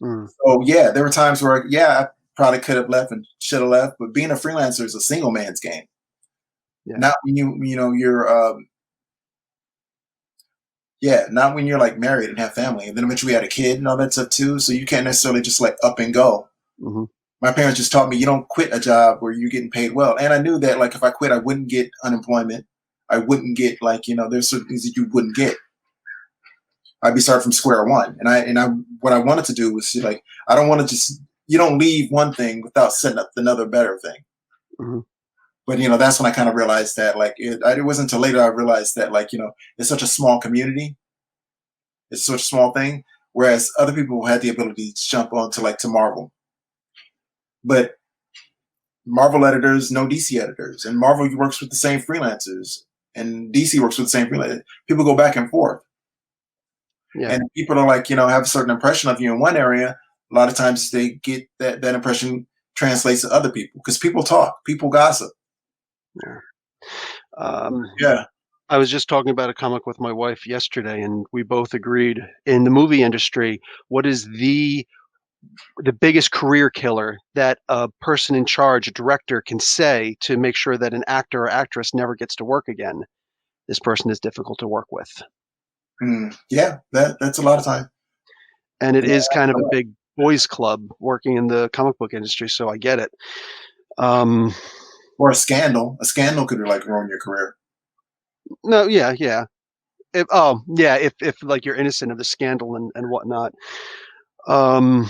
mm, So yeah, there were times where I probably could have left and should have left, but being a freelancer is a single man's game. yeah, Not when not when you're like married and have family, and then eventually we had a kid and all that stuff too. So you can't necessarily just like up and go. hmm My parents just taught me you don't quit a job where you're getting paid well. And I knew that like if I quit, I wouldn't get unemployment. I wouldn't get there's certain things that you wouldn't get. I'd be starting from square one. And I what I wanted to do was like I don't want to just you don't leave one thing without setting up another better thing. hmm But that's when I kind of realized that it wasn't until later I realized that it's such a small community. It's such a small thing. Whereas other people had the ability to jump onto to Marvel. But Marvel editors know DC editors, and Marvel works with the same freelancers, and DC works with the same freelancers. People go back and forth, yeah. and people are have a certain impression of you in one area. A lot of times they get that impression translates to other people because people talk, people gossip. Yeah. Um, Yeah. I was just talking about a comic with my wife yesterday, and we both agreed in the movie industry, what is the biggest career killer that a person in charge, a director, can say to make sure that an actor or actress never gets to work again? This person is difficult to work with. Yeah, that's a lot of time. And it Yeah, is kind of a big boys club working in the comic book industry, so I get it. or a scandal. A scandal could ruin your career. No, yeah, yeah. If like you're innocent of the scandal and whatnot. Um,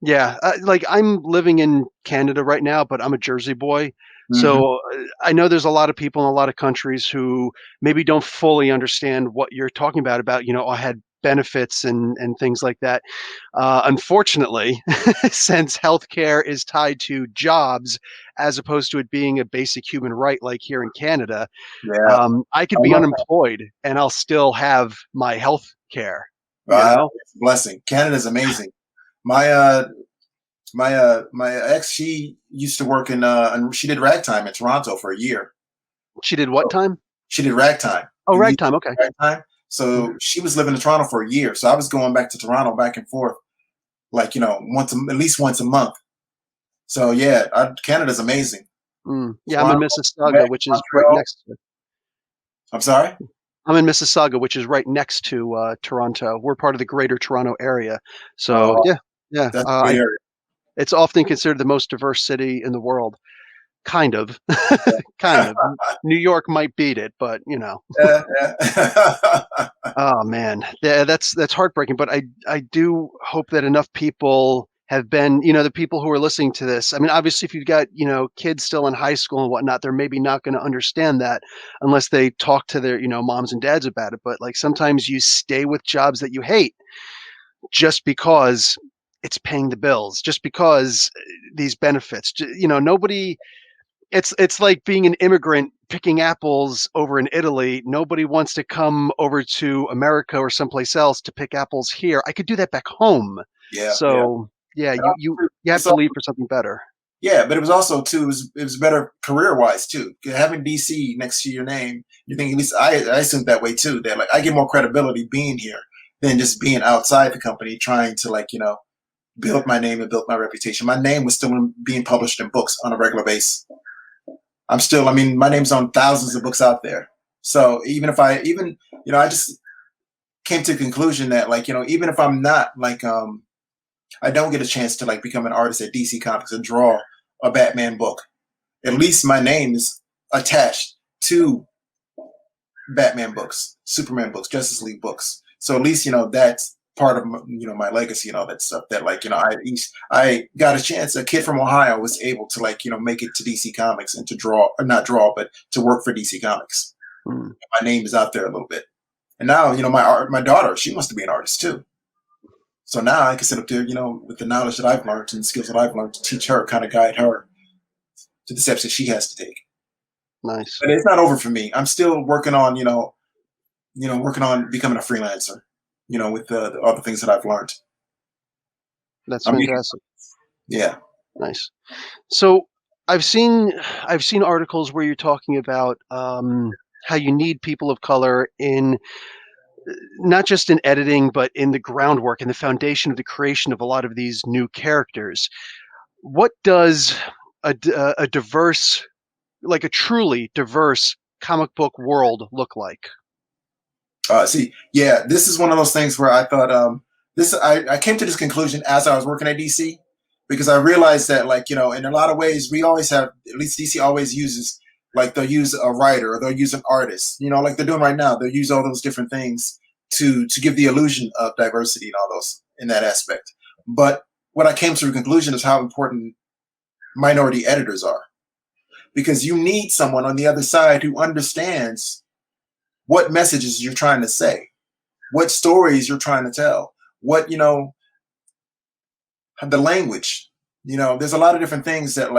yeah, like I'm living in Canada right now, but I'm a Jersey boy. Mm-hmm. So I know there's a lot of people in a lot of countries who maybe don't fully understand what you're talking about, I had benefits and things like that. Unfortunately, since healthcare is tied to jobs as opposed to it being a basic human right, like here in Canada, Yeah, I could I be love that. unemployed and I'll still have my health care, you know? It's a blessing. Canada's amazing. My my ex, she used to work and she did ragtime in Toronto for a year. She did what time? She did ragtime. Oh, The music ragtime. Okay. ragtime. Mhm. So she was living in Toronto for a year. So I was going back to Toronto back and forth, at least once a month. So yeah, Canada's amazing. Yeah, I'm in Toronto, Mississauga, Quebec, which is right Montreal. next to. I'm sorry. I'm in Mississauga, which is right next to Toronto. We're part of the Greater Toronto area. So Oh, yeah, yeah. that's a great area. It's often considered the most diverse city in the world. Kind of, kind of. New York might beat it, but Yeah, yeah. Oh man, yeah, that's heartbreaking. But I do hope that enough people have been, the people who are listening to this. I mean, obviously, if you've got kids still in high school and whatnot, they're maybe not going to understand that unless they talk to their moms and dads about it. But like sometimes you stay with jobs that you hate just because it's paying the bills, just because these benefits. Nobody it's like being an immigrant picking apples over in Italy. Nobody wants to come over to America or someplace else to pick apples here. I could do that back home. Yeah, yeah. So yeah, you have It's to all, leave for something better. yeah, but it was also too. It was better career wise too. Having DC next to your name, you think at least I assumed that way too. That I get more credibility being here than just being outside the company trying to build my name and build my reputation. My name was still being published in books on a regular basis. My name's on thousands of books out there. So I just came to the conclusion that even if I'm not I don't get a chance to become an artist at DC Comics and draw a Batman book. At least my name is attached to Batman books, Superman books, Justice League books. So at least part of my legacy and all that stuff. That I got a chance. A kid from Ohio was able to make it to DC Comics and to draw, or not draw, but to work for DC Comics. Hmm. My name is out there a little bit, and now my daughter, she wants to be an artist too. So now I can sit up there, with the knowledge that I've learned and the skills that I've learned to teach her, kind of guide her to the steps that she has to take. Nice. But it's not over for me. I'm still working on, working on becoming a freelancer, with the other things that I've learned. That's fantastic. Yeah. Nice. So I've seen articles where you're talking about how you need people of color in not just in editing, but in the groundwork and the foundation of the creation of a lot of these new characters. What does a diverse, like a truly diverse comic book world look like? This is one of those things where I thought I came to this conclusion as I was working at DC, because I realized that in a lot of ways we always have, at least DC always uses, they'll use a writer or they'll use an artist, like they're doing right now. They'll use all those different things to give the illusion of diversity and all those in that aspect. But what I came to a conclusion is how important minority editors are, because you need someone on the other side who understands what messages you're trying to say, what stories you're trying to tell, what, the language, there's a lot of different things that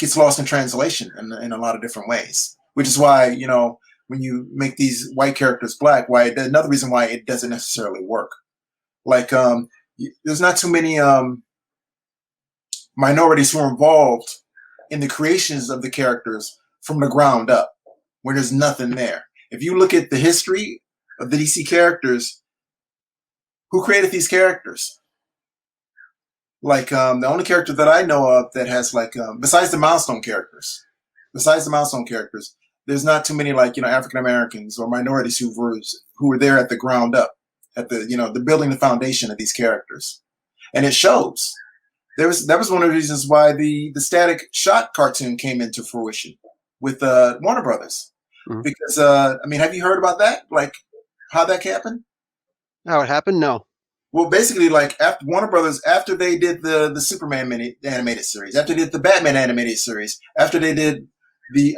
gets lost in translation in a lot of different ways, which is why, when you make these white characters black, another reason why it doesn't necessarily work. There's not too many minorities who are involved in the creations of the characters from the ground up, where there's nothing there. If you look at the history of the DC characters, who created these characters? The only character that I know of that has besides the milestone characters, there's not too many African Americans or minorities who were there at the ground up, at the building the foundation of these characters, and it shows. That was one of the reasons why the Static Shock cartoon came into fruition with Warner Brothers. Mm-hmm. Because have you heard about that? How that happened? How it happened? No. Well, basically, after Warner Brothers, after they did the Superman animated series, after they did the Batman animated series, after they did the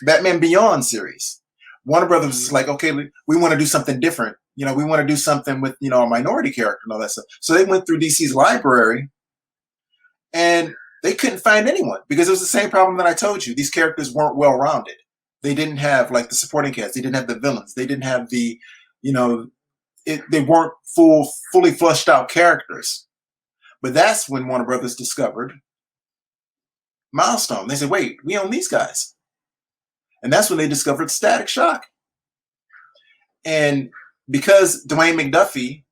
Batman Beyond series, Warner Brothers was like, okay, we want to do something different. We want to do something with a minority character and all that stuff. So they went through DC's library, and they couldn't find anyone, because it was the same problem that I told you. These characters weren't well rounded. They didn't have the supporting cast. They didn't have the villains. They didn't have the they weren't fully flushed out characters. But that's when Warner Brothers discovered Milestone. They said, wait, we own these guys. And that's when they discovered Static Shock. And because Dwayne McDuffie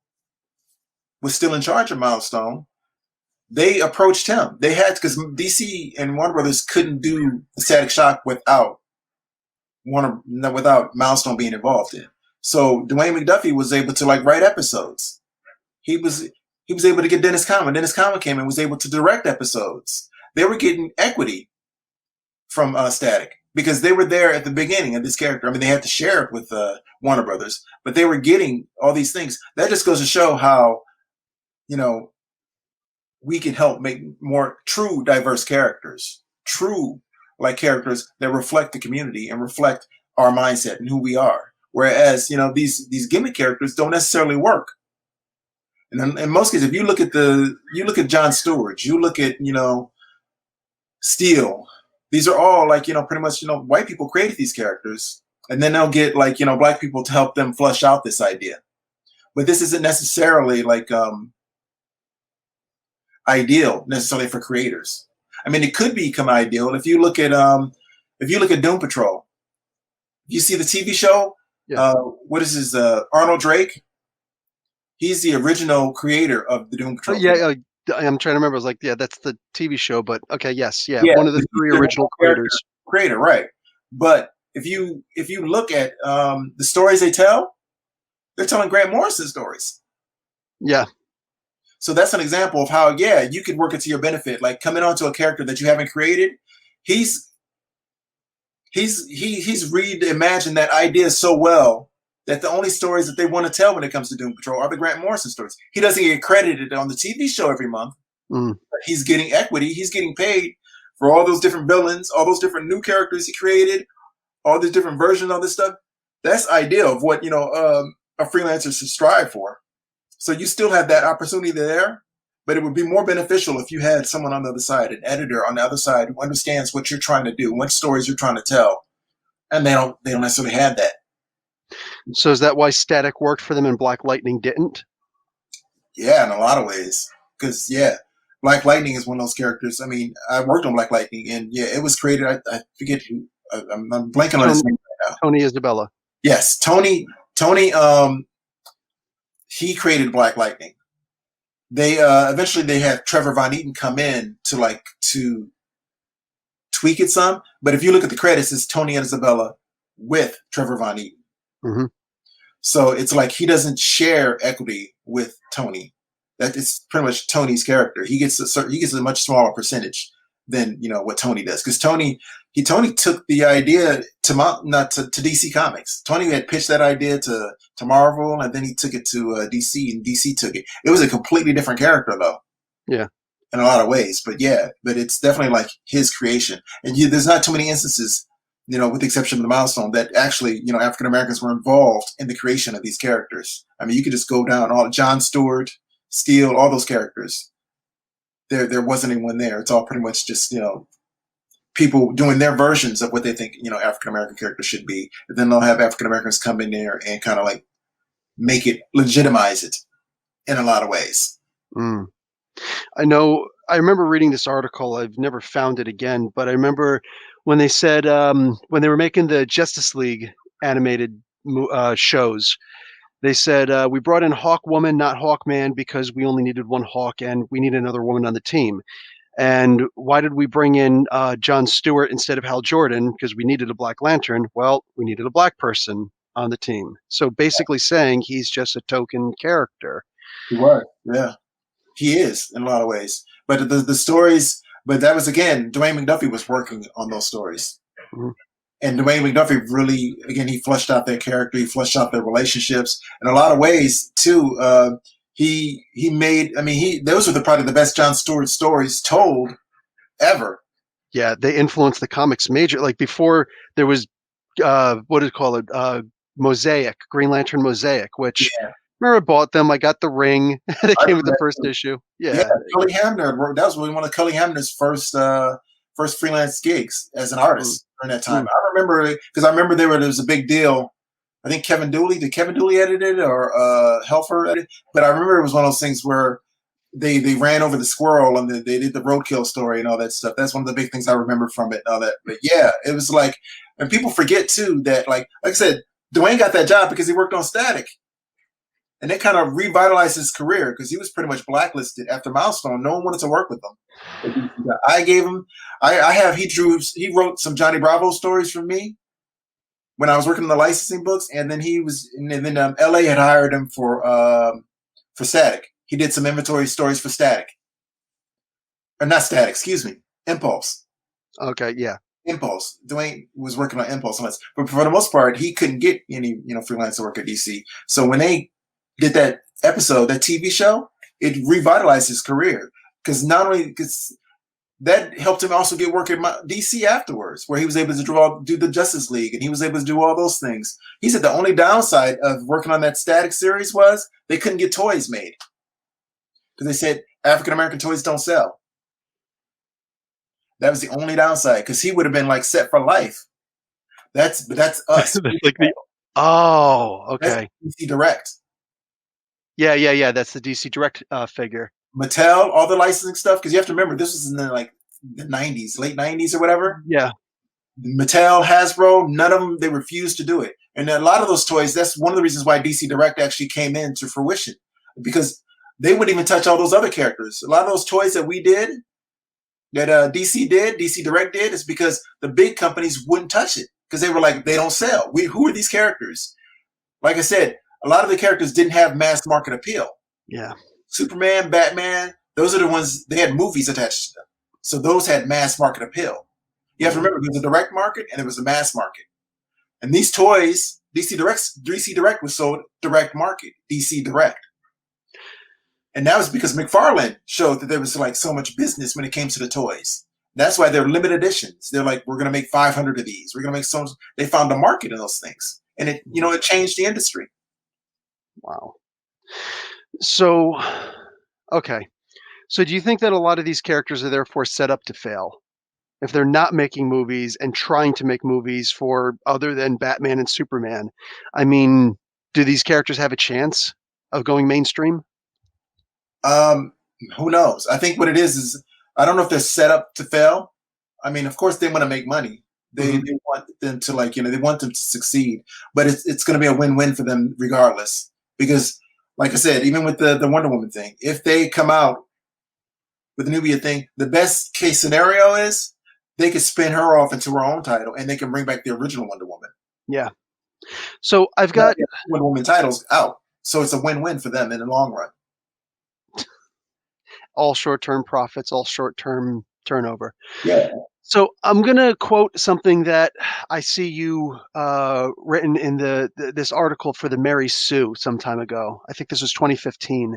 was still in charge of Milestone, they approached him. They had, because DC and Warner Brothers couldn't do the Static Shock without Milestone being involved in. So Dwayne McDuffie was able to write episodes. He was able to get Dennis Cowan. Dennis Cowan came and was able to direct episodes. They were getting equity from Static, because they were there at the beginning of this character. They had to share it with Warner Brothers, but they were getting all these things. That just goes to show how, we can help make more true diverse characters, true characters that reflect the community and reflect our mindset and who we are. Whereas, these gimmick characters don't necessarily work. And in most cases, if you look at Jon Stewart, you look at, Steel, these are all pretty much, white people created these characters, and then they'll get black people to help them flush out this idea. But this isn't necessarily ideal necessarily for creators. It could become ideal if you look at Doom Patrol. You see the TV show. Yeah. What is his Arnold Drake? He's the original creator of the Doom Patrol. I'm trying to remember. I was that's the TV show, but okay, yes, one of the three original creators. Creator, right? But if you look at the stories they tell, they're telling Grant Morrison stories. Yeah. So that's an example of how you could work it to your benefit. Coming onto a character that you haven't created, he's reimagined that idea so well that the only stories that they want to tell when it comes to Doom Patrol are the Grant Morrison stories. He doesn't get credited on the TV show every month. Mm. But he's getting equity. He's getting paid for all those different villains, all those different new characters he created, all these different versions of this stuff. That's ideal of what a freelancer should strive for. So you still have that opportunity there, but it would be more beneficial if you had someone on the other side, an editor on the other side who understands what you're trying to do, what stories you're trying to tell, and they don't necessarily have that. So is that why Static worked for them and Black Lightning didn't? Yeah, in a lot of ways. Because, Black Lightning is one of those characters. I mean, I worked on Black Lightning, and it was created, I forget who, I'm blanking on his name right now. Tony Isabella. Yes, Tony, he created Black Lightning. They eventually they had Trevor Von Eaton come in to tweak it some. But if you look at the credits, it's Tony and Isabella with Trevor Von Eaton. Mm-hmm. So it's like he doesn't share equity with Tony. That is pretty much Tony's character. He gets a much smaller percentage than what Tony does, because Tony took the idea to DC Comics. Tony had pitched that idea to Marvel, and then he took it to DC, and DC took it. It was a completely different character, though. Yeah, in a lot of ways, but it's definitely like his creation. And there's not too many instances, with the exception of the Milestone, that actually African Americans were involved in the creation of these characters. I mean, you could just go down all John Stewart, Steele, all those characters. There wasn't anyone there. It's all pretty much just people doing their versions of what they think African American characters should be. And then they'll have African Americans come in there and kind of like make it, legitimize it in a lot of ways. Mm. I know. I remember reading this article. I've never found it again, but I remember when they said when they were making the Justice League animated shows, they said we brought in Hawkwoman, not Hawkman, because we only needed one Hawk and we need another woman on the team. And why did we bring in John Stewart instead of Hal Jordan? Because we needed a Black Lantern. Well, we needed a black person on the team. So basically saying he's just a token character. He was, yeah. He is in a lot of ways. But the stories, but that was, again, Dwayne McDuffie was working on those stories. Mm-hmm. And Dwayne McDuffie really, again, he fleshed out their character, he fleshed out their relationships. In a lot of ways, too, he made, those are probably the best John Stewart stories told ever. Yeah, they influenced the comics major. Like before there was, what do you call it? Mosaic, Green Lantern Mosaic, which... Yeah. I remember I bought them. I got the ring. It came with the first issue. Yeah. Cully Hamner. That was one of Cully Hamner's first freelance gigs as an artist during that time. I remember because there was a big deal. I think Kevin Dooley. Did Kevin Dooley edit it or Helfer edit it? But I remember it was one of those things where they ran over the squirrel and they did the roadkill story and all that stuff. That's one of the big things I remember from it and all that. But yeah, it was like, and people forget too that like I said, Dwayne got that job because he worked on Static. And it kind of revitalized his career because he was pretty much blacklisted after Milestone. No one wanted to work with him. I gave him. He wrote some Johnny Bravo stories for me when I was working on the licensing books, and then LA had hired him for Static. He did some inventory stories for Static, or not Static. Excuse me, Impulse. Okay, yeah. Impulse. Dwayne was working on Impulse, but for the most part, he couldn't get any freelance work at DC. So when they did that episode, that TV show, it revitalized his career because that helped him also get work at DC afterwards, where he was able to do the Justice League, and he was able to do all those things. He said the only downside of working on that Static series was they couldn't get toys made because they said African American toys don't sell. That was the only downside because he would have been like set for life. That's us. That's like okay. That's DC Direct. Yeah. That's the DC Direct figure. Mattel, all the licensing stuff, because you have to remember this was in the 90s, late 90s or whatever. Yeah. Mattel, Hasbro, none of them, they refused to do it. And a lot of those toys, that's one of the reasons why DC Direct actually came into fruition, because they wouldn't even touch all those other characters. A lot of those toys that we did, that DC Direct did, is because the big companies wouldn't touch it because they were like, they don't sell. Who are these characters? Like I said, a lot of the characters didn't have mass market appeal. Yeah. Superman, Batman, those are the ones, they had movies attached to them. So those had mass market appeal. You have to remember, there was a direct market and there was a mass market. And these toys, DC Direct was sold direct market, DC Direct. And that was because McFarlane showed that there was like so much business when it came to the toys. That's why they're limited editions. They're like, we're going to make 500 of these. We're going to make so much. They found a market in those things. And it changed the industry. Wow. So, okay. So do you think that a lot of these characters are therefore set up to fail? If they're not making movies and trying to make movies for other than Batman and Superman, I mean, do these characters have a chance of going mainstream? Um, who knows? I think what it is I don't know if they're set up to fail. I mean, of course they want to make money. They want them to they want them to succeed, but it's going to be a win-win for them regardless. Because, like I said, even with the Wonder Woman thing, if they come out with the Nubia thing, the best case scenario is they could spin her off into her own title, and they can bring back the original Wonder Woman. Yeah. So I've got Wonder Woman titles out, so it's a win-win for them in the long run. All short-term profits, all short-term turnover. Yeah. So I'm going to quote something that I see you written in this article for the Mary Sue some time ago. I think this was 2015.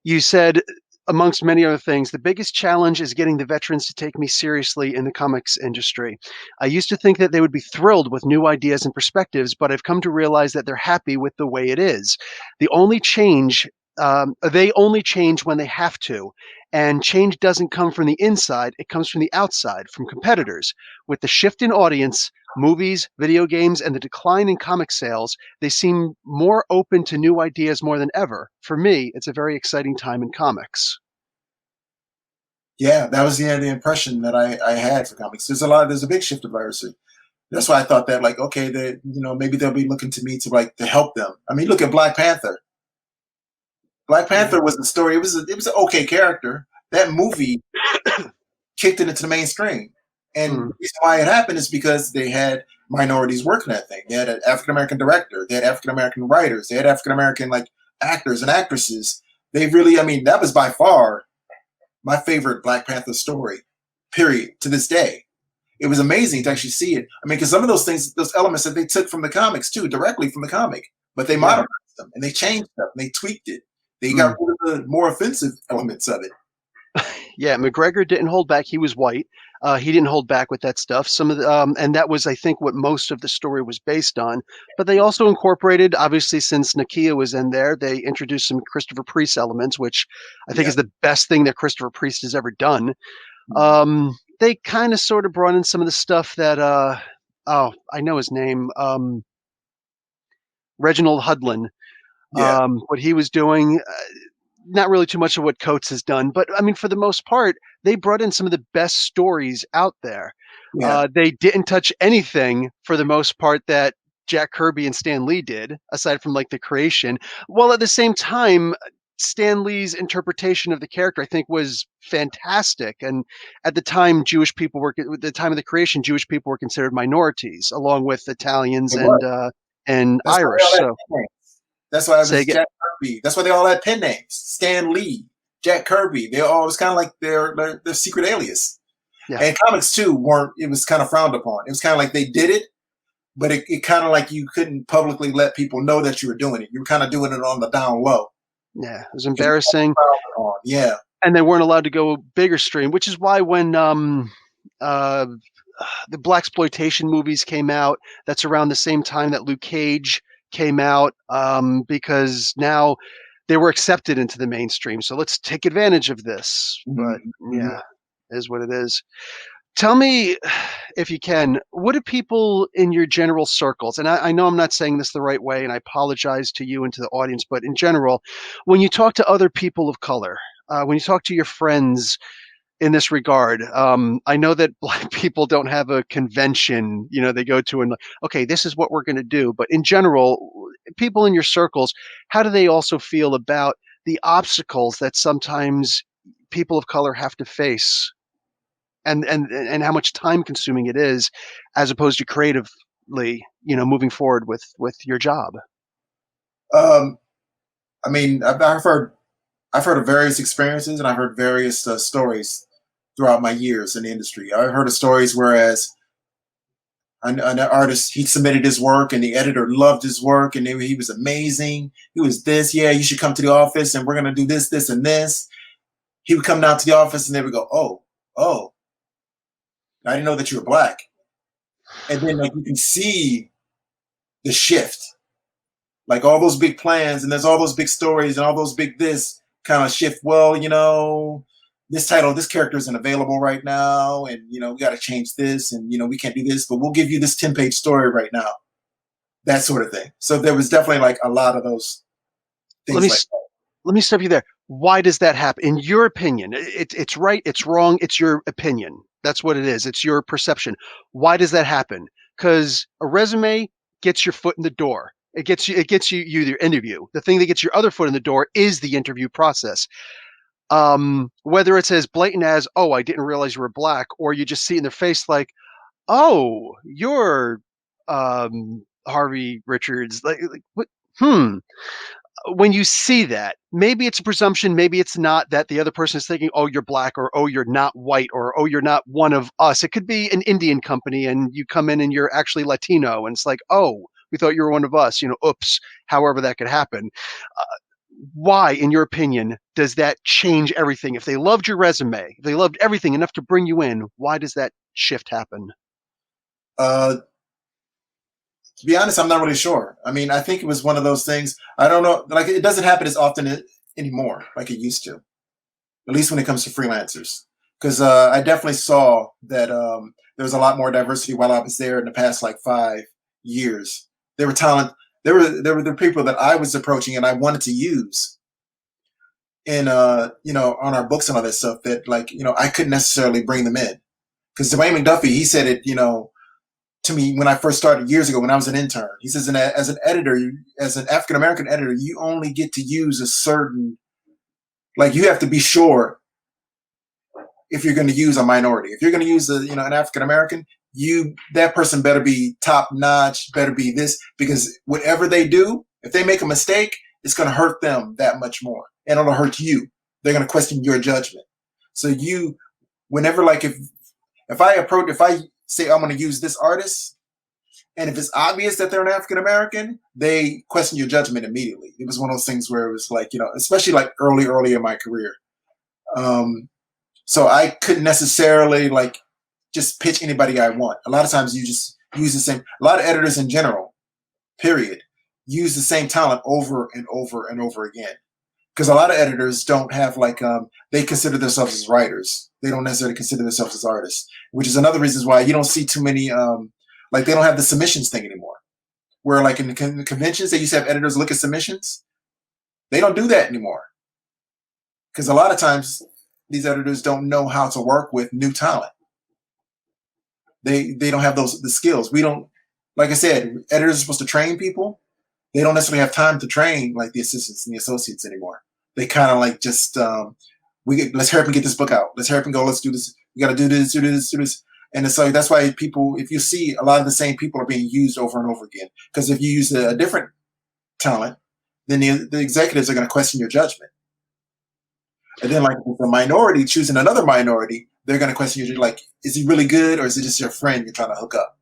You said, amongst many other things, the biggest challenge is getting the veterans to take me seriously in the comics industry. I used to think that they would be thrilled with new ideas and perspectives, but I've come to realize that they're happy with the way it is. They only change when they have to. And change doesn't come from the inside, it comes from the outside, from competitors. With the shift in audience, movies, video games, and the decline in comic sales, they seem more open to new ideas more than ever. For me, it's a very exciting time in comics. Yeah, that was the impression that I had for comics. There's a big shift of diversity. That's why I thought that, like, okay, they, maybe they'll be looking to me to help them. I mean, look at Black Panther. Black Panther was the story. It was an okay character. That movie kicked it into the mainstream, and the reason why it happened is because they had minorities working that thing. They had an African American director. They had African American writers. They had African American actors and actresses. They really, I mean, that was by far my favorite Black Panther story. Period. To this day, it was amazing to actually see it. I mean, because some of those things, those elements that they took from the comics too, directly from the comic, but they modernized them and they changed them. And they tweaked it. They got rid of the more offensive elements of it. Yeah, McGregor didn't hold back. He was white. He didn't hold back with that stuff. Some of the, and that was, I think, what most of the story was based on. But they also incorporated, obviously, since Nakia was in there, they introduced some Christopher Priest elements, which I think is the best thing that Christopher Priest has ever done. They kind of sort of brought in some of the stuff that, I know his name, Reginald Hudlin. What he was doing, not really too much of what Coates has done, but I mean, for the most part, they brought in some of the best stories out there. They didn't touch anything for the most part that Jack Kirby and Stan Lee did, aside from the creation. While at the same time, Stan Lee's interpretation of the character, I think, was fantastic. And at the time, at the time of the creation, Jewish people were considered minorities, along with Italians and Irish. So. That's why it was Jack Kirby. That's why they all had pen names. Stan Lee, Jack Kirby. They all, it was kind of like their secret alias. Yeah. And comics too it was kind of frowned upon. It was kind of like they did it, but it kind of like you couldn't publicly let people know that you were doing it. You were kind of doing it on the down low. Yeah, it was embarrassing. Yeah. And they weren't allowed to go bigger stream, which is why when the blaxploitation movies came out, that's around the same time that Luke Cage came out, because now they were accepted into the mainstream. So let's take advantage of this. But yeah, is what it is. Tell me, if you can, what do people in your general circles, and I know I'm not saying this the right way, and I apologize to you and to the audience, but in general, when you talk to other people of color, when you talk to your friends in this regard, I know that Black people don't have a convention, they go to and okay, this is what we're going to do. But in general, people in your circles, how do they also feel about the obstacles that sometimes people of color have to face, and how much time consuming it is, as opposed to creatively, moving forward with your job? I mean, I've heard of various experiences, and I've heard various stories throughout my years in the industry. I've heard of stories whereas an artist, he submitted his work and the editor loved his work and he was amazing. He was this, yeah, you should come to the office and we're going to do this, this, and this. He would come down to the office and they would go, oh, I didn't know that you were black. And then like you can see the shift, like all those big plans and there's all those big stories and all those big this kind of shift. Well, this title, this character isn't available right now, and we got to change this, and we can't do this, but we'll give you this 10-page story right now, that sort of thing. So there was definitely like a lot of those things. Let me stop you there. Why does that happen? In your opinion, it's right, it's wrong, it's your opinion. That's what it is. It's your perception. Why does that happen? Because a resume gets your foot in the door. It gets you your interview. The thing that gets your other foot in the door is the interview process. Whether it's as blatant as, oh, I didn't realize you were black, or you just see in their face like, oh, you're Harvey Richards. Like what? When you see that, maybe it's a presumption, maybe it's not, that the other person is thinking, oh, you're black, or oh, you're not white, or oh, you're not one of us. It could be an Indian company and you come in and you're actually Latino, and it's like, oh, we thought you were one of us, oops, however that could happen. Why, in your opinion, does that change everything? If they loved your resume, if they loved everything enough to bring you in, why does that shift happen? To be honest, I'm not really sure. I mean, I think it was one of those things. I don't know. Like, it doesn't happen as often anymore like it used to, at least when it comes to freelancers. Because I definitely saw that there was a lot more diversity while I was there in the past like 5 years. There were talent. There were the people that I was approaching and I wanted to use in on our books and all that stuff that I couldn't necessarily bring them in. Because Dwayne McDuffie, he said it, to me when I first started years ago when I was an intern. He says, as an editor, as an African American editor, you only get to use a certain, you have to be sure if you're going to use a minority. If you're going to use an African American, that person better be top notch, better be this, because whatever they do, if they make a mistake, it's going to hurt them that much more, and it'll hurt you. They're going to question your judgment. So whenever if I say I'm going to use this artist, and if it's obvious that they're an African American, they question your judgment immediately. It was one of those things where it was especially early in my career. So I couldn't necessarily just pitch anybody I want. A lot of times you just use the same. A lot of editors in general, period, use the same talent over and over and over again. Because a lot of editors don't have they consider themselves as writers. They don't necessarily consider themselves as artists, which is another reason why you don't see too many they don't have the submissions thing anymore. Where in the conventions they used to have editors look at submissions, they don't do that anymore. Because a lot of times these editors don't know how to work with new talent. They don't have the skills. We don't, like I said, editors are supposed to train people. They don't necessarily have time to train the assistants and the associates anymore. They kind of just let's hurry up and get this book out. Let's hurry up and go. Let's do this. We got to do this, do this, do this. And so that's why people, if you see a lot of the same people are being used over and over again. Because if you use a different talent, then the executives are going to question your judgment. And then if a minority choosing another minority, they're going to question you, is he really good, or is it just your friend you're trying to hook up?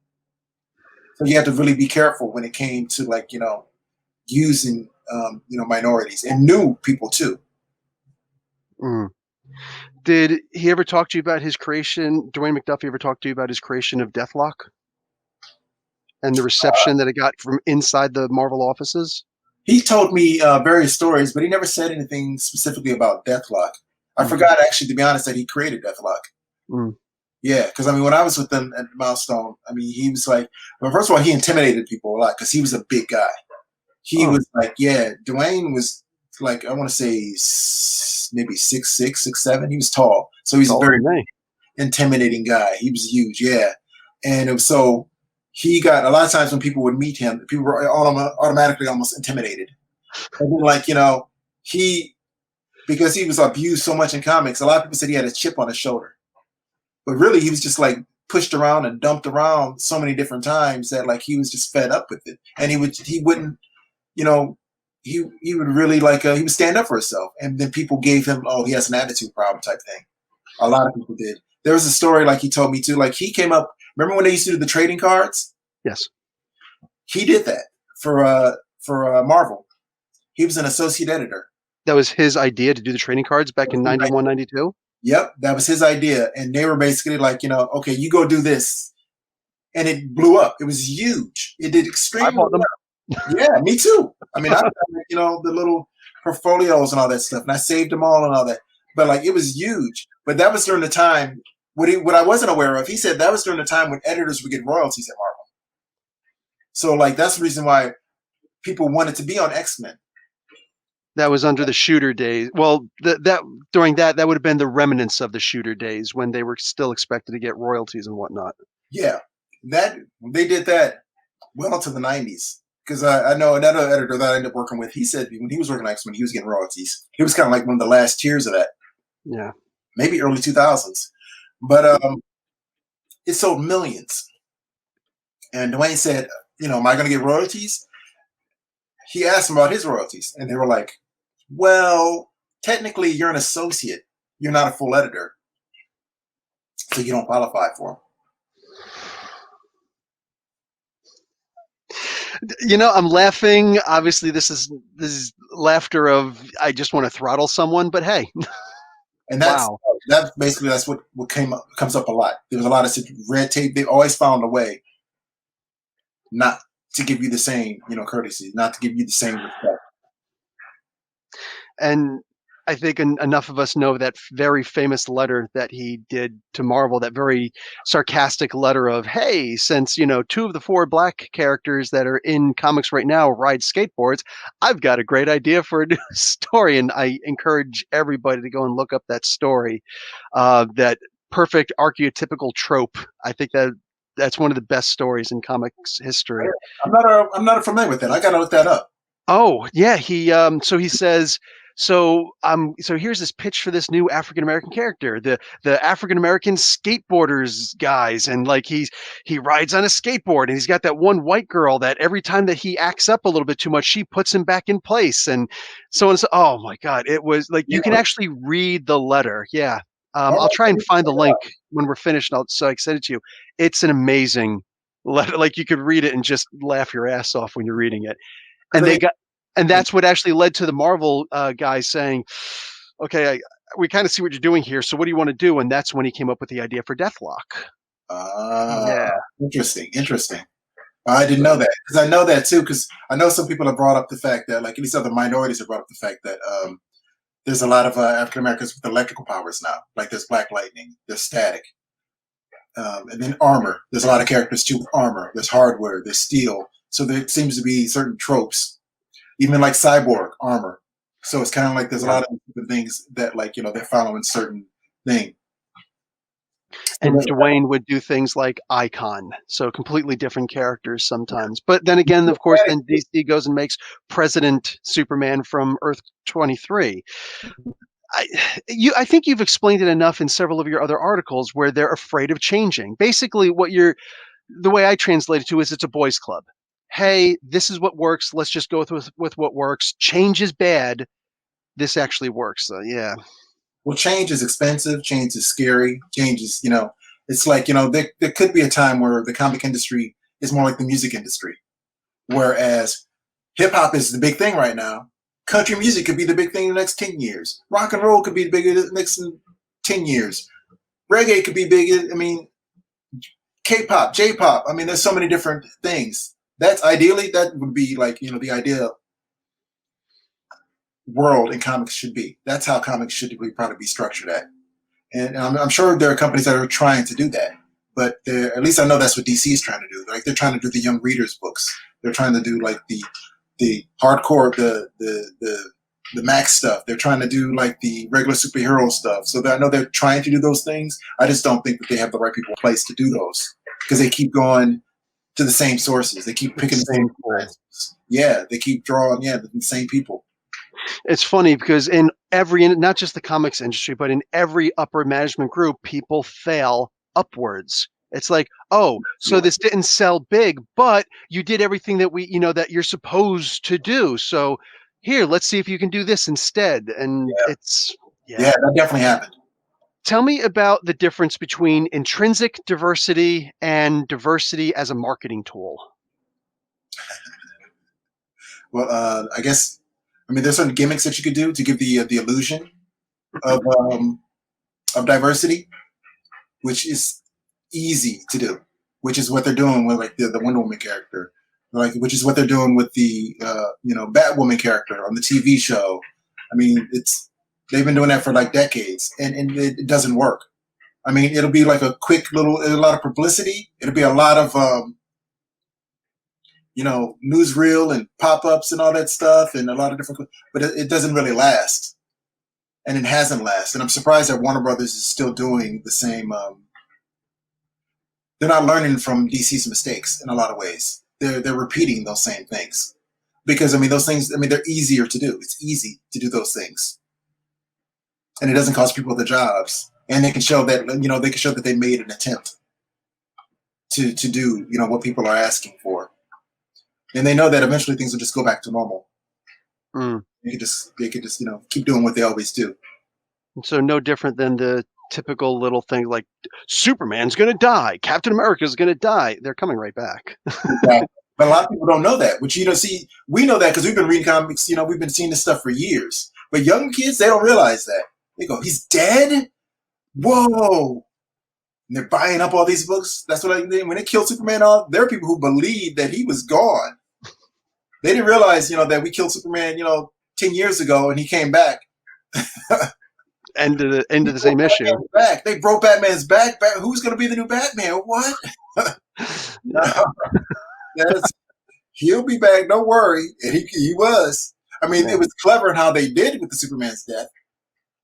So you have to really be careful when it came to using minorities and new people too. Did he ever talk to you about his creation? Dwayne McDuffie ever talk to you about his creation of Deathlock and the reception that it got from inside the Marvel offices? He told me various stories, but he never said anything specifically about Deathlock. I forgot, actually, to be honest, that he created Deathlock. Yeah, because when I was with them at Milestone, he was well, first of all, he intimidated people a lot because he was a big guy. He was Dwayne was I want to say maybe 6'6", 6'7". He was tall, so he's a very intimidating guy. He was huge, yeah. And so he got a lot of times when people would meet him, people were automatically almost intimidated. And then because he was abused so much in comics, a lot of people said he had a chip on his shoulder. But really, he was just pushed around and dumped around so many different times that he was just fed up with it. And he wouldn't, he would really he would stand up for himself. And then people gave him, oh, he has an attitude problem type thing. A lot of people did. There was a story he told me too. He came up Remember when they used to do the trading cards? Yes. He did that for Marvel. He was an associate editor. That was his idea to do the trading cards back in 91, 92? Yep, that was his idea. And they were basically like, okay, you go do this. And it blew up. It was huge. It did I extremely bought them. well. Yeah, me too. I mean, I got, the little portfolios and all that stuff, and I saved them all and all that. But like, it was huge. But that was during the time. What I wasn't aware of, he said that was during the time when editors would get royalties at Marvel. So like, that's the reason why people wanted to be on X-Men. That was under the Shooter days. Well, during that would have been the remnants of the Shooter days when they were still expected to get royalties and whatnot. Yeah, that they did that well into the 90s. Because I know another editor that I ended up working with, he said when he was working on X-Men, he was getting royalties. He was kind of like one of the last tiers of that. Yeah. Maybe early 2000s. But it sold millions. And Dwayne said, am I going to get royalties? He asked him about his royalties. And they were like, well, technically you're an associate. You're not a full editor. So you don't qualify for them. I'm laughing. Obviously, this is laughter of I just want to throttle someone. But hey, and that's wow. That's what comes up a lot. There was a lot of red tape. They always found a way not to give you the same, courtesy, not to give you the same respect. And I think enough of us know that very famous letter that he did to Marvel, that very sarcastic letter of, hey, since, 2 of the 4 black characters that are in comics right now ride skateboards, I've got a great idea for a new story. And I encourage everybody to go and look up that story, that perfect archetypical trope. I think that's one of the best stories in comics history. I'm not familiar with that. I got to look that up. Oh, yeah. So he says, so here's this pitch for this new African American character, the African American skateboarders guys, and like he rides on a skateboard, and he's got that one white girl that every time that he acts up a little bit too much, she puts him back in place, and so on. So, oh my God, it was like you can actually read the letter. Yeah, I'll try and find the link when we're finished. So I can send it to you. It's an amazing letter. Like you could read it and just laugh your ass off when you're reading it. And that's what actually led to the Marvel guys saying, okay, we kind of see what you're doing here. So what do you want to do? And that's when he came up with the idea for Deathlock. Yeah. Interesting. I didn't know that, because I know that too, because I know some people have brought up the fact that, like, at least other minorities have brought up the fact that there's a lot of African Americans with electrical powers now. Like there's Black Lightning, there's Static, and then armor. There's a lot of characters too with armor. There's hardware, there's steel. So there seems to be certain tropes. Even like Cyborg armor. So it's kind of like there's a lot of different things that, like, they're following certain thing. And Dwayne would do things like Icon. So completely different characters sometimes. But then again, of course, then DC goes and makes President Superman from Earth 23. I think you've explained it enough in several of your other articles where they're afraid of changing. Basically, the way I translate it to is it's a boys' club. Hey, this is what works. Let's just go with what works. Change is bad. This actually works. So, yeah. Well, change is expensive. Change is scary. Change is, it's like, there could be a time where the comic industry is more like the music industry. Whereas hip hop is the big thing right now. Country music could be the big thing in the next 10 years. Rock and roll could be big in the next 10 years. Reggae could be big. I mean, K-pop, J-pop. I mean, there's so many different things. That would be like, the ideal world in comics should be. That's how comics should probably be structured at. And I'm sure there are companies that are trying to do that. But at least I know that's what DC is trying to do. Like they're trying to do the young readers books. They're trying to do like the hardcore, the Max stuff. They're trying to do like the regular superhero stuff. So I know they're trying to do those things. I just don't think that they have the right people in place to do those, because they keep going to the same sources. They keep picking the same sources. Yeah, they keep drawing, the same people. It's funny because in not just the comics industry, but in every upper management group, people fail upwards. It's like, oh, so this didn't sell big, but you did everything that that you're supposed to do. So here, let's see if you can do this instead. And that definitely happened. Tell me about the difference between intrinsic diversity and diversity as a marketing tool. Well, I guess I mean there's certain gimmicks that you could do to give the illusion of um, of diversity, which is easy to do, which is what they're doing with like the Wonder Woman character, like which is what they're doing with the Batwoman character on the TV show. I mean, it's they've been doing that for like decades, and it doesn't work. I mean, it'll be like a quick a lot of publicity. It'll be a lot of newsreel and pop-ups and all that stuff, and a lot of different, but it doesn't really last, and it hasn't lasted. And I'm surprised that Warner Brothers is still doing the same. They're not learning from DC's mistakes in a lot of ways. They're repeating those same things because I mean those things. I mean they're easier to do. It's easy to do those things, and it doesn't cost people their jobs. And they can show that they can show that they made an attempt to do what people are asking for, and they know that eventually things will just go back to normal. Mm. They could just keep doing what they always do. So no different than the typical little thing like Superman's going to die, Captain America's going to die. They're coming right back. Exactly. But a lot of people don't know that. Which see, we know that because we've been reading comics. We've been seeing this stuff for years. But young kids, they don't realize that. They go, "He's dead? Whoa!" And they're buying up all these books. That's what when they killed Superman off, there are people who believed that he was gone. They didn't realize, that we killed Superman, 10 years ago, and he came back. End of the same issue. Back. They broke Batman's back. Who's going to be the new Batman? What? He'll be back. Don't worry. And he was. I mean, It was clever in how they did with the Superman's death.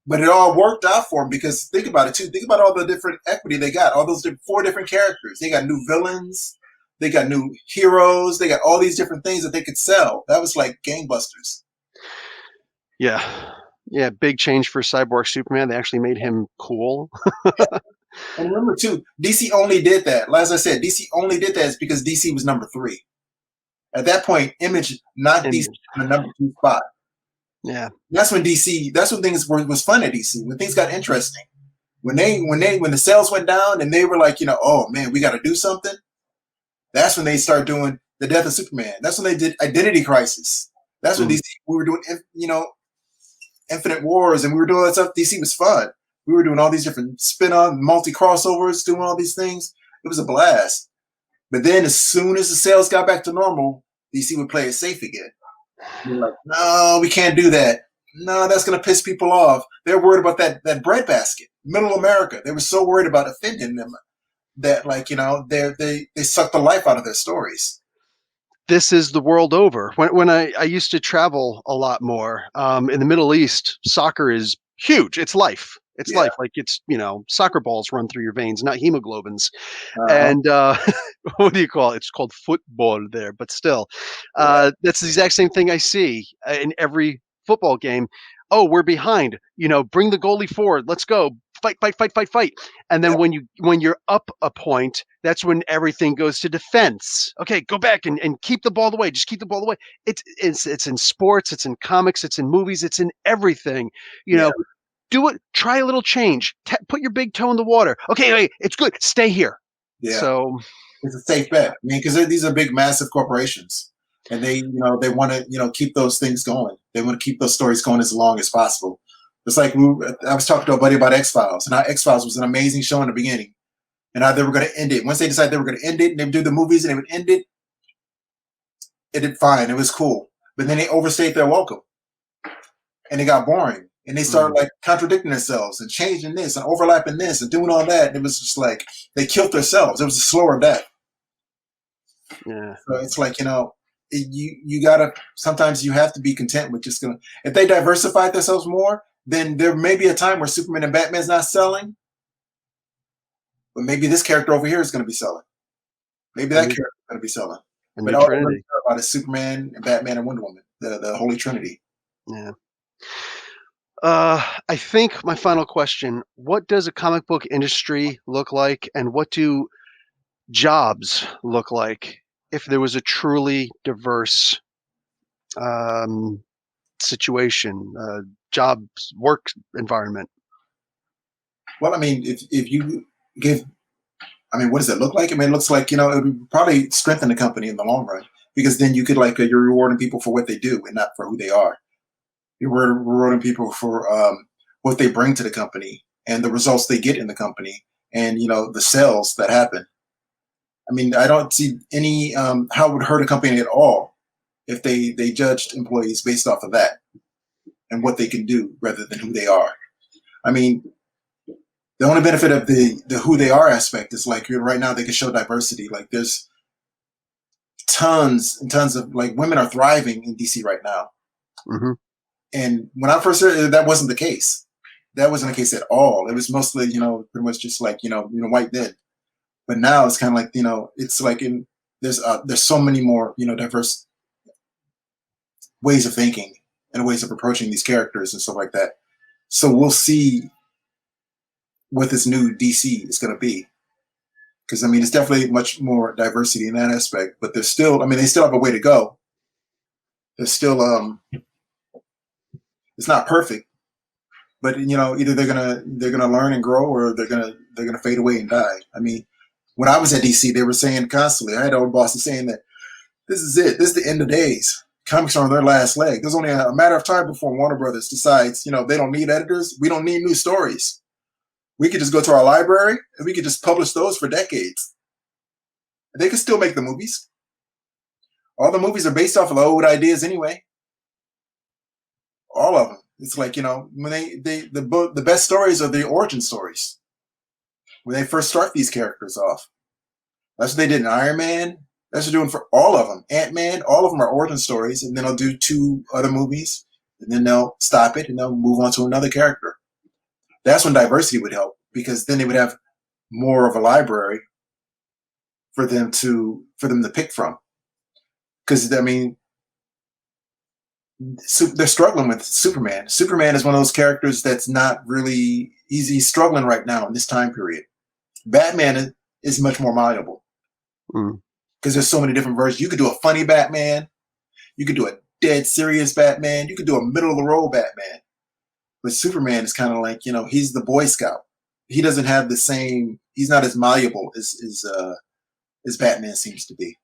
But it all worked out for them because think about it too. Think about all the different equity they got. All those 4 different characters. They got new villains. They got new heroes. They got all these different things that they could sell. That was like gangbusters. Yeah. Yeah, big change for Cyborg Superman. They actually made him cool. And remember too, DC only did that. As I said, DC only did that is because DC was number 3. At that point, Image knocked DC on the number 2 spot. Yeah, that's when things was fun at DC. When things got interesting, when the sales went down and they were like, oh man, we got to do something. That's when they started doing the Death of Superman. That's when they did Identity Crisis. That's when DC we were doing Infinite Wars and we were doing all that stuff. DC was fun. We were doing all these different spin-off, multi-crossovers, doing all these things. It was a blast. But then as soon as the sales got back to normal, DC would play it safe again. They're like, no, we can't do that. No, that's going to piss people off. They're worried about that breadbasket, middle America. They were so worried about offending them that, they sucked the life out of their stories. This is the world over. When I used to travel a lot more in the Middle East, soccer is huge. It's life. It's life. Like it's, soccer balls run through your veins, not hemoglobins. And what do you call it? It's called football there, but still, that's the exact same thing I see in every football game. Oh, we're behind, bring the goalie forward. Let's go. Fight, fight, fight, fight, fight. And then when you're up a point, that's when everything goes to defense. Okay, go back and keep the ball away. Just keep the ball away. It's in sports, it's in comics, it's in movies, it's in everything. Do it. Try a little change. Put your big toe in the water. Okay, wait, it's good. Stay here. Yeah. So it's a safe bet. I mean, because these are big, massive corporations, and they want to keep those things going. They want to keep those stories going as long as possible. It's like I was talking to a buddy about X-Files, and how X-Files was an amazing show in the beginning, and how they were going to end it. Once they decided they were going to end it, and they would do the movies, and they would end it. It did fine. It was cool, but then they overstayed their welcome, and it got boring. And they started contradicting themselves and changing this and overlapping this and doing all that. And it was just like they killed themselves. It was a slower death. Yeah. So it's like, you gotta, sometimes you have to be content with just if they diversify themselves more, then there may be a time where Superman and Batman's not selling. But maybe this character over here is going to be selling. Maybe that character is going to be selling. But all I really care about is Superman and Batman and Wonder Woman, the Holy Trinity. Yeah. I think my final question, what does a comic book industry look like and what do jobs look like if there was a truly diverse situation, jobs, work environment? Well, I mean, if you give, I mean, what does it look like? I mean, it looks like, it would probably strengthen the company in the long run, because then you could like, you're rewarding people for what they do and not for who they are. You're rewarding people for what they bring to the company and the results they get in the company, and the sales that happen. I mean, I don't see any how it would hurt a company at all if they judged employees based off of that and what they can do rather than who they are. I mean, the only benefit of the who they are aspect is like right now they can show diversity. Like there's tons and tons of like women are thriving in DC right now. Mm-hmm. And when I first heard it, that wasn't the case. That wasn't the case at all. It was mostly, pretty much just like, white men. But now it's kind of like, it's like there's so many more, diverse ways of thinking and ways of approaching these characters and stuff like that. So we'll see what this new DC is going to be. Because, I mean, it's definitely much more diversity in that aspect. But there's still, I mean, they still have a way to go. There's still, it's not perfect. But, either they're gonna learn and grow, or they're gonna fade away and die. I mean, when I was at DC, they were saying constantly, I had old bosses saying that this is it. This is the end of days. Comics are on their last leg. There's only a matter of time before Warner Brothers decides, they don't need editors. We don't need new stories. We could just go to our library and we could just publish those for decades. They could still make the movies. All the movies are based off of old ideas anyway. All of them. It's like, when the best stories are the origin stories. When they first start these characters off. That's what they did in Iron Man. That's what they're doing for all of them. Ant-Man, all of them are origin stories, and then they'll do 2 other movies, and then they'll stop it, and they'll move on to another character. That's when diversity would help, because then they would have more of a library for them to pick from. Because, I mean, they're struggling with Superman. Superman is one of those characters that's not really easy. He's struggling right now in this time period. Batman is much more malleable because there's so many different versions. You could do a funny Batman. You could do a dead serious Batman. You could do a middle of the road Batman. But Superman is kind of like, he's the Boy Scout. He doesn't have the same. He's not as malleable as Batman seems to be.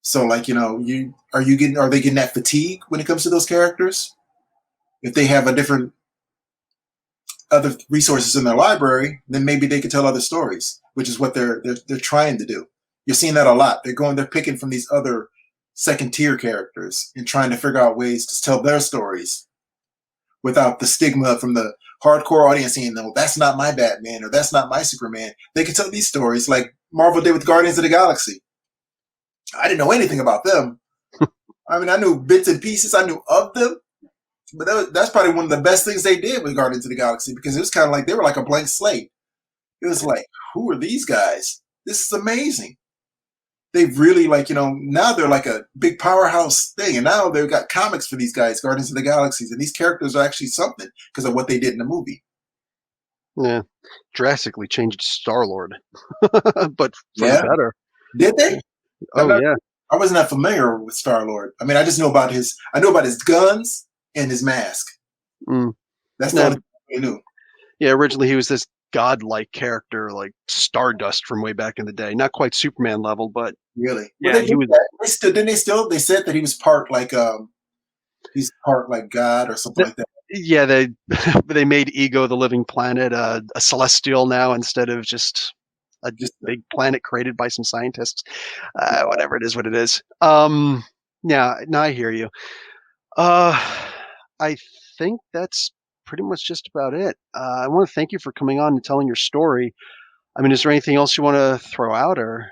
So, like, are they getting that fatigue when it comes to those characters? If they have other resources in their library, then maybe they could tell other stories, which is what they're trying to do. You're seeing that a lot. They're picking from these other second tier characters and trying to figure out ways to tell their stories without the stigma from the hardcore audience saying, no, that's not my Batman or that's not my Superman. They can tell these stories like Marvel did with Guardians of the Galaxy. I didn't know anything about them. I mean, I knew bits and pieces. I knew of them. But that's probably one of the best things they did with Guardians of the Galaxy, because it was kind of like they were like a blank slate. It was like, who are these guys? This is amazing. They've really, like, now they're like a big powerhouse thing. And now they've got comics for these guys, Guardians of the Galaxies. And these characters are actually something because of what they did in the movie. Yeah. Drastically changed Star-Lord. But for the better. Did they? Yeah. I wasn't that familiar with Star-Lord. I mean, I just know about his guns and his mask. That's the only thing I knew. Yeah, originally he was this godlike character, like Stardust from way back in the day. Not quite Superman level, but really. Yeah, he was. They said that he was part like he's part like God or something like that. Yeah, they made Ego the Living Planet a celestial now instead of just a big planet created by some scientists. Whatever it is, what it is. Yeah, now I hear you. I think that's pretty much just about it. I want to thank you for coming on and telling your story. I mean, is there anything else you want to throw out, or?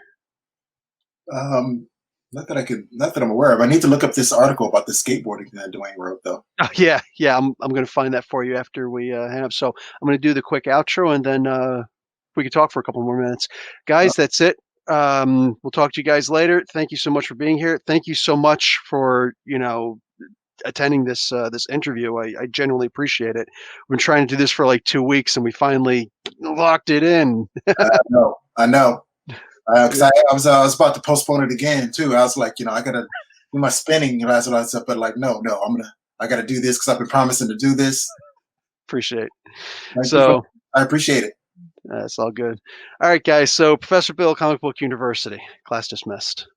Not that I'm aware of. I need to look up this article about the skateboarding that Dwayne wrote, though. Oh, yeah. I'm going to find that for you after we hang up. So I'm going to do the quick outro, and then we could talk for a couple more minutes, guys. That's it. We'll talk to you guys later. Thank you so much for being here. Thank you so much for attending this interview. I genuinely appreciate it. We've been trying to do this for like 2 weeks, and we finally locked it in. I know. Because I was about to postpone it again too. I was like, I gotta do my spinning, that's what I said. But like, no, I gotta do this because I've been promising to do this. Appreciate. Thank you. So I appreciate it. that's all good. All right, guys. So Professor Bill, Comic Book University, class dismissed.